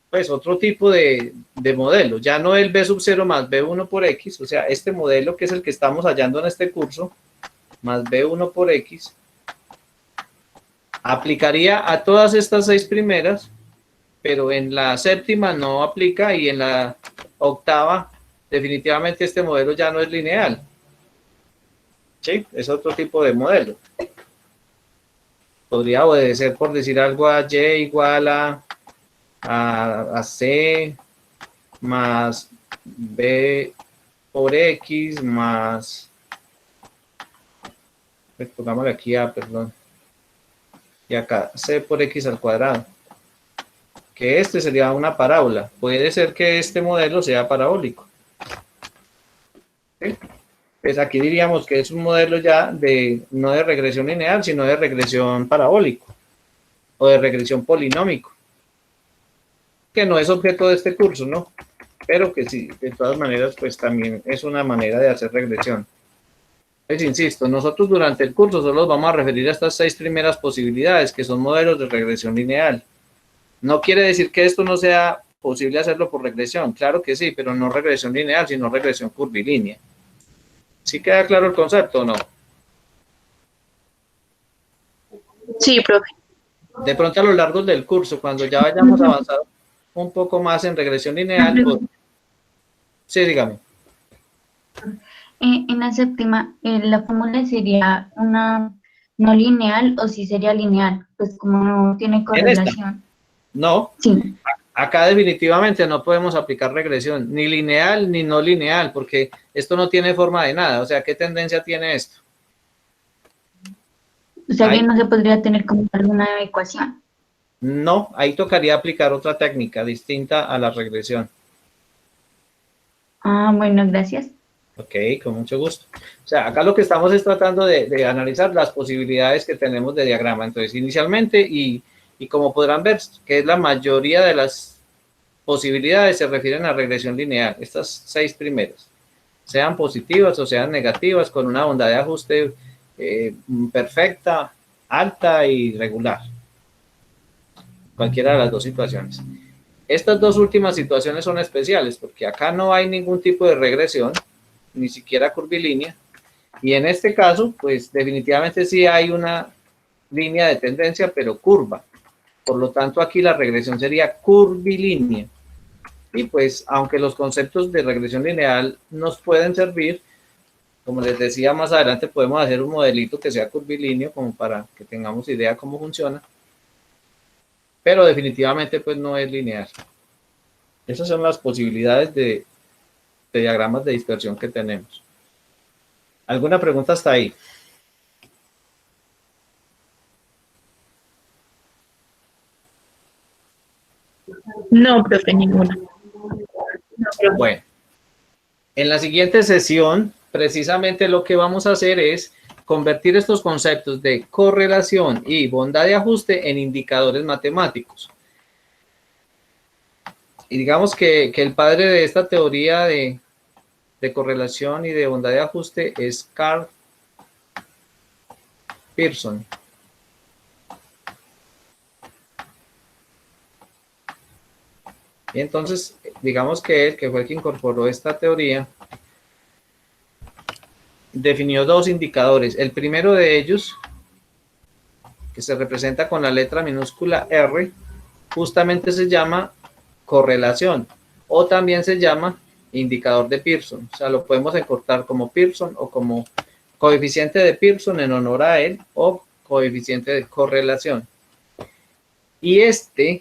pues otro tipo de modelo. Ya no el B sub 0 más B1 por X, o sea, este modelo que es el que estamos hallando en este curso, más B1 por X, aplicaría a todas estas 6 primeras, pero en la séptima no aplica y en la octava definitivamente este modelo ya no es lineal. ¿Sí? Es otro tipo de modelo. Podría obedecer, por decir algo, a Y igual a C más B por X más, pues pongámosle aquí A, perdón, y acá C por X al cuadrado, que este sería una parábola. Puede ser que este modelo sea parabólico. ¿Sí? Pues aquí diríamos que es un modelo ya no de regresión lineal, sino de regresión parabólico o de regresión polinómico, que no es objeto de este curso, ¿no? Pero que sí, de todas maneras, pues también es una manera de hacer regresión. Pues insisto, nosotros durante el curso solo vamos a referir a estas 6 primeras posibilidades, que son modelos de regresión lineal. No quiere decir que esto no sea posible hacerlo por regresión, claro que sí, pero no regresión lineal, sino regresión curvilínea. ¿Sí queda claro el concepto o no? Sí, profe. De pronto a lo largo del curso, cuando ya vayamos avanzado un poco más en regresión lineal, pues, sí, dígame. En la séptima, la fórmula sería una no lineal o si sería lineal, pues como no tiene correlación. No, Sí. acá definitivamente no podemos aplicar regresión, ni lineal ni no lineal, porque esto no tiene forma de nada. O sea, ¿qué tendencia tiene esto? O sea, Ahí. que no se podría tener como alguna ecuación. No, ahí tocaría aplicar otra técnica distinta a la regresión. Ah, bueno, gracias. Ok, con mucho gusto. O sea, acá lo que estamos es tratando de analizar las posibilidades que tenemos de diagrama. Entonces, inicialmente, y como podrán ver, que es la mayoría de las posibilidades se refieren a regresión lineal. Estas 6 primeras, sean positivas o sean negativas, con una bondad de ajuste perfecta, alta y regular. Cualquiera de las dos situaciones. Estas dos últimas situaciones son especiales porque acá no hay ningún tipo de regresión, ni siquiera curvilínea, y en este caso, pues definitivamente sí hay una línea de tendencia, pero curva. Por lo tanto, aquí la regresión sería curvilínea. Y pues, aunque los conceptos de regresión lineal nos pueden servir, como les decía, más adelante podemos hacer un modelito que sea curvilíneo, como para que tengamos idea cómo funciona. Pero definitivamente, pues, no es lineal. Esas son las posibilidades de diagramas de dispersión que tenemos. ¿Alguna pregunta hasta ahí? No, profe, ninguna. Bueno, en la siguiente sesión, precisamente lo que vamos a hacer es convertir estos conceptos de correlación y bondad de ajuste en indicadores matemáticos. Y digamos que el padre de esta teoría de correlación y de bondad de ajuste es Karl Pearson. Y entonces, digamos que él, que fue el que incorporó esta teoría, definió dos indicadores. El primero de ellos, que se representa con la letra minúscula R, justamente se llama correlación, o también se llama indicador de Pearson. O sea, lo podemos encortar como Pearson o como coeficiente de Pearson en honor a él, o coeficiente de correlación. Y este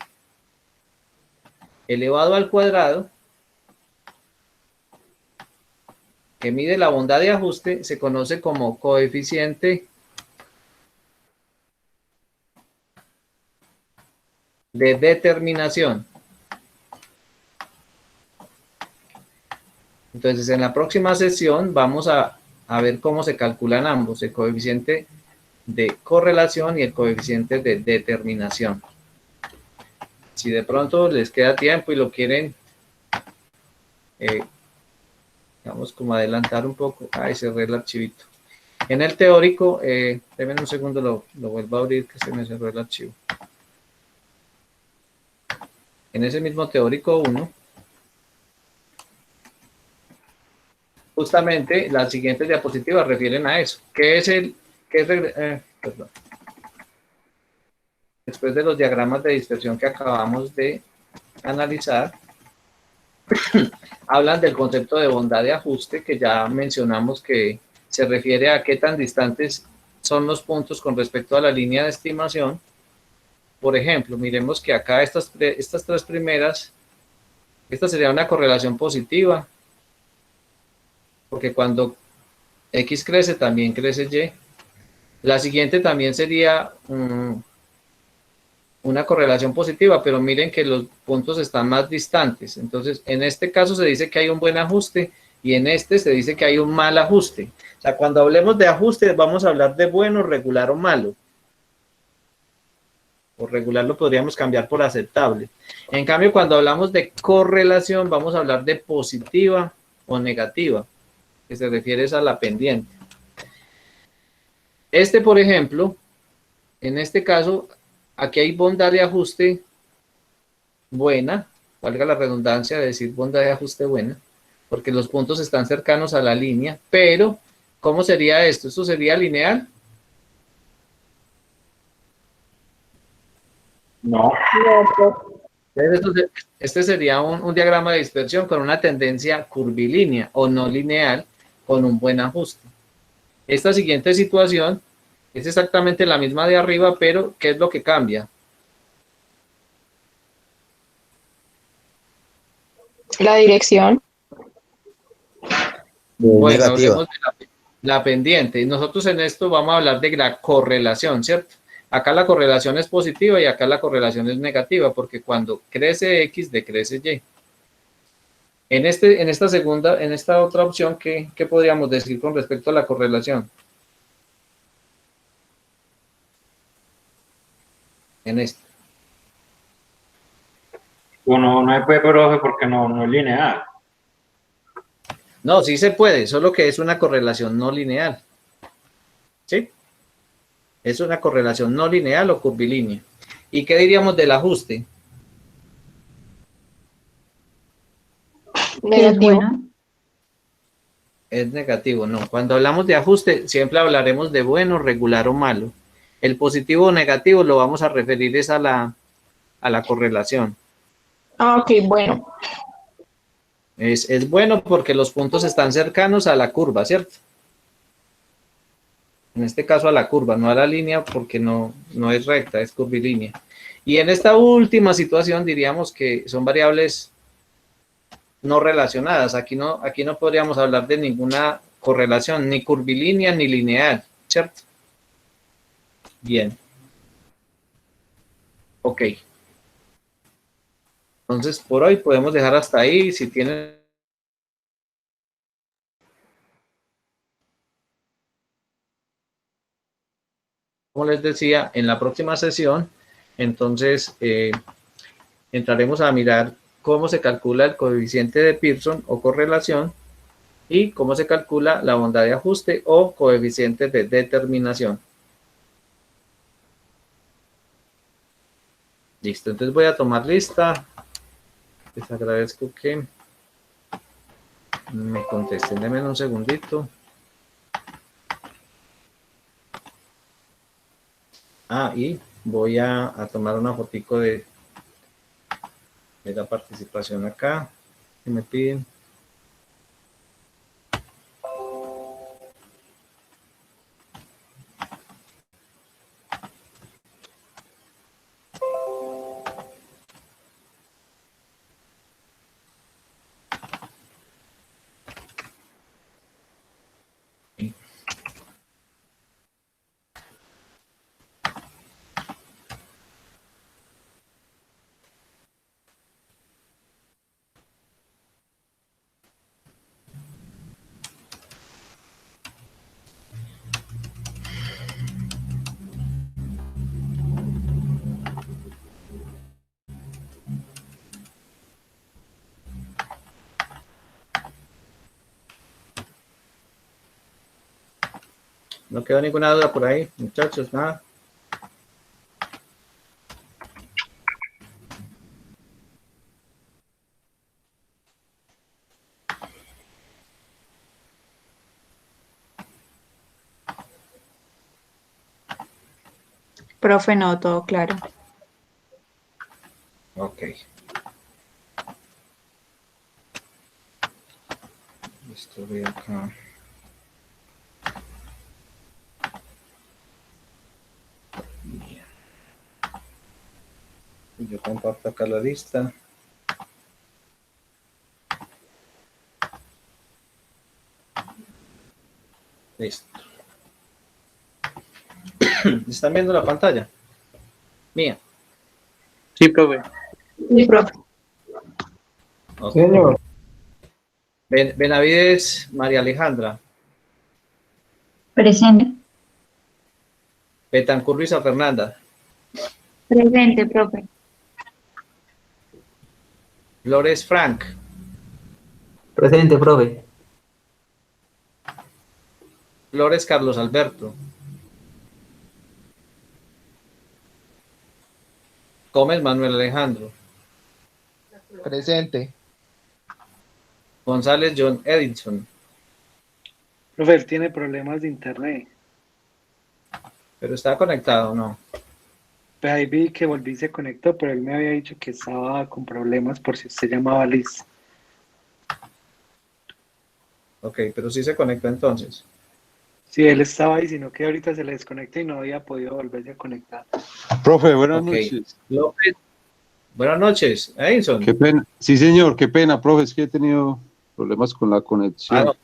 elevado al cuadrado, que mide la bondad de ajuste, se conoce como coeficiente de determinación. Entonces, en la próxima sesión vamos a ver cómo se calculan ambos, el coeficiente de correlación y el coeficiente de determinación. Si de pronto les queda tiempo y lo quieren, vamos como adelantar un poco. Ay, cerré el archivito. En el teórico, denme un segundo, lo vuelvo a abrir, que se me cerró el archivo. En ese mismo teórico 1, justamente las siguientes diapositivas refieren a eso. ¿Qué es perdón. Después de los diagramas de dispersión que acabamos de analizar, hablan del concepto de bondad de ajuste, que ya mencionamos que se refiere a qué tan distantes son los puntos con respecto a la línea de estimación. Por ejemplo, miremos que acá estas tres primeras, esta sería una correlación positiva, porque cuando X crece, también crece Y. La siguiente también sería una correlación positiva, pero miren que los puntos están más distantes. Entonces, en este caso se dice que hay un buen ajuste y en este se dice que hay un mal ajuste. O sea, cuando hablemos de ajuste, vamos a hablar de bueno, regular o malo. O regular lo podríamos cambiar por aceptable. En cambio, cuando hablamos de correlación, vamos a hablar de positiva o negativa, que se refiere a la pendiente. Este, por ejemplo, en este caso, aquí hay bondad de ajuste buena, valga la redundancia de decir bondad de ajuste buena, porque los puntos están cercanos a la línea, pero, ¿cómo sería esto? ¿Esto sería lineal? No. Este sería un diagrama de dispersión con una tendencia curvilínea o no lineal con un buen ajuste. Esta siguiente situación es exactamente la misma de arriba, pero ¿qué es lo que cambia? La dirección. Bueno, hablemos de la pendiente. Nosotros en esto vamos a hablar de la correlación, ¿cierto? Acá la correlación es positiva y acá la correlación es negativa, porque cuando crece X, decrece Y. En esta otra opción, ¿qué podríamos decir con respecto a la correlación? En esta. Bueno, no se puede, profe, porque no es lineal. No, sí se puede, solo que es una correlación no lineal. ¿Sí? Es una correlación no lineal o curvilínea. ¿Y qué diríamos del ajuste? que es Negativo. bueno. Es negativo, no. Cuando hablamos de ajuste, siempre hablaremos de bueno, regular o malo. El positivo o negativo lo vamos a referir es a la correlación. Ah, ok, bueno. Es bueno porque los puntos están cercanos a la curva, ¿cierto? En este caso a la curva, no a la línea porque no es recta, es curvilínea. Y en esta última situación diríamos que son variables no relacionadas. Aquí no podríamos hablar de ninguna correlación, ni curvilínea ni lineal, ¿cierto? Bien. Ok. Entonces, por hoy podemos dejar hasta ahí. Si tienen... Como les decía, en la próxima sesión, entonces, entraremos a mirar cómo se calcula el coeficiente de Pearson o correlación y cómo se calcula la bondad de ajuste o coeficiente de determinación. Listo, entonces voy a tomar lista. Les agradezco que me contesten. Denme un segundito. Y voy a tomar una fotico de la participación acá. Que me piden. No quedó ninguna duda por ahí, muchachos, nada. Profe, no, todo claro. Ok. Esto voy acá. Bien. Yo comparto acá la lista. Listo. ¿Están viendo la pantalla? Mía. Sí, profe. Sí, profe. Ok. Señor, Benavides María Alejandra. Presente. Betancur Luisa Fernanda. Presente, profe. Flores Frank. Presente, profe. Flores Carlos Alberto. Gómez Manuel Alejandro. Presente. González John Edinson. Profe, él tiene problemas de internet. Pero está conectado, ¿no? Pues ahí vi que volví y se conectó, pero él me había dicho que estaba con problemas por si usted llamaba Liz. Ok, pero sí se conectó entonces. Sí, él estaba ahí, sino que ahorita se le desconecta y no había podido volverse a conectar. Profe, buenas Ok. noches. López. Buenas noches, Edinson. Qué pena. Sí, señor, qué pena, profe, es que he tenido problemas con la conexión. No.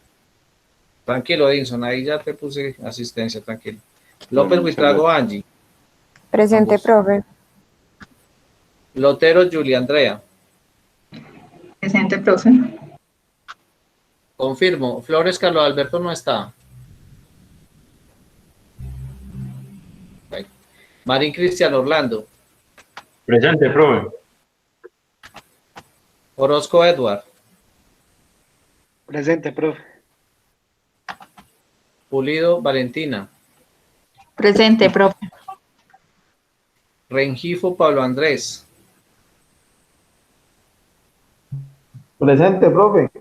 Tranquilo, Edinson, ahí ya te puse asistencia, tranquilo. López Bueno, Huitrago Angie. Presente, Ambos. profe. Lotero Julia Andrea. Presente, profe. Confirmo, Flores Carlos Alberto no está. Ok. Marín Cristian Orlando. Presente, profe. Orozco Edward. Presente, profe. Pulido Valentina. Presente, profe. Rengifo Pablo Andrés. Presente, profe.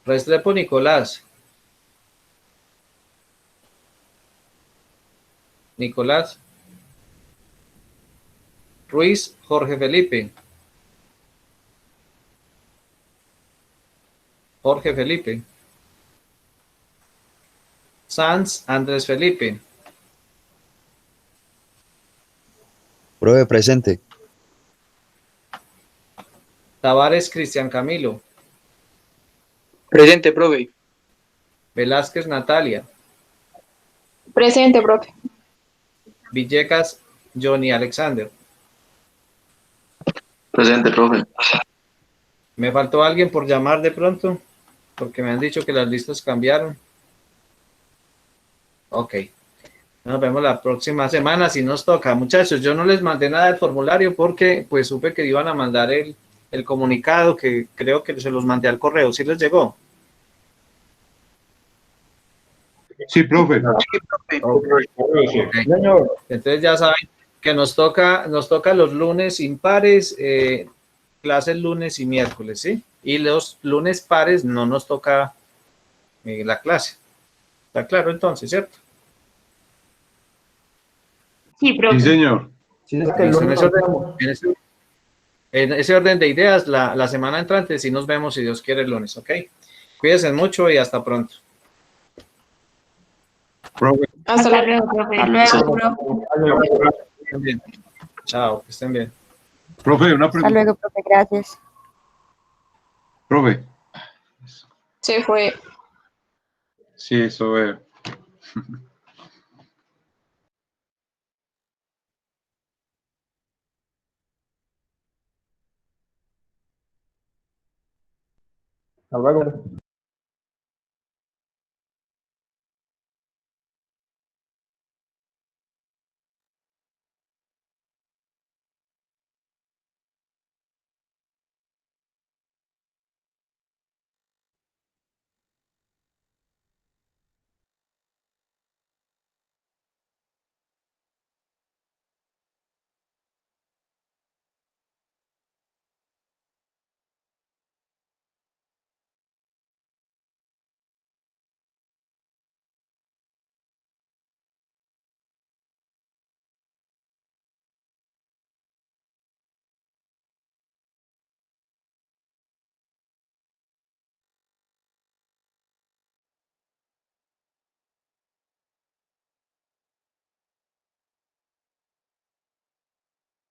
Restrepo Nicolás. Nicolás. Ruiz Jorge Felipe. Jorge Felipe. Sanz Andrés Felipe. Profe, presente. Tavares Cristian Camilo. Presente, profe. Velázquez Natalia. Presente, profe. Villegas Johnny Alexander. Presente, profe. ¿Me faltó alguien por llamar de pronto? Porque me han dicho que las listas cambiaron. Ok. Nos vemos la próxima semana si nos toca. Muchachos, yo no les mandé nada del formulario porque pues supe que iban a mandar el comunicado, que creo que se los mandé al correo. ¿Sí les llegó? Sí, profe. Ok. Entonces ya saben que nos toca los lunes impares, clases lunes y miércoles, ¿sí? Y los lunes pares no nos toca la clase. ¿Está claro entonces, cierto? Sí, Sí, profe. señor. Sí, es que el Listo, lunes nos vemos. en ese orden de ideas, la semana entrante sí nos vemos, si Dios quiere, el lunes, ¿ok? Cuídense mucho y hasta pronto. Profe. Hasta luego, profe. Hasta luego, profe. Que estén bien. Chao, que estén bien. Profe, una Hasta pregunta. luego, profe, gracias. Profe. Se fue. Sí, eso es. Hasta luego.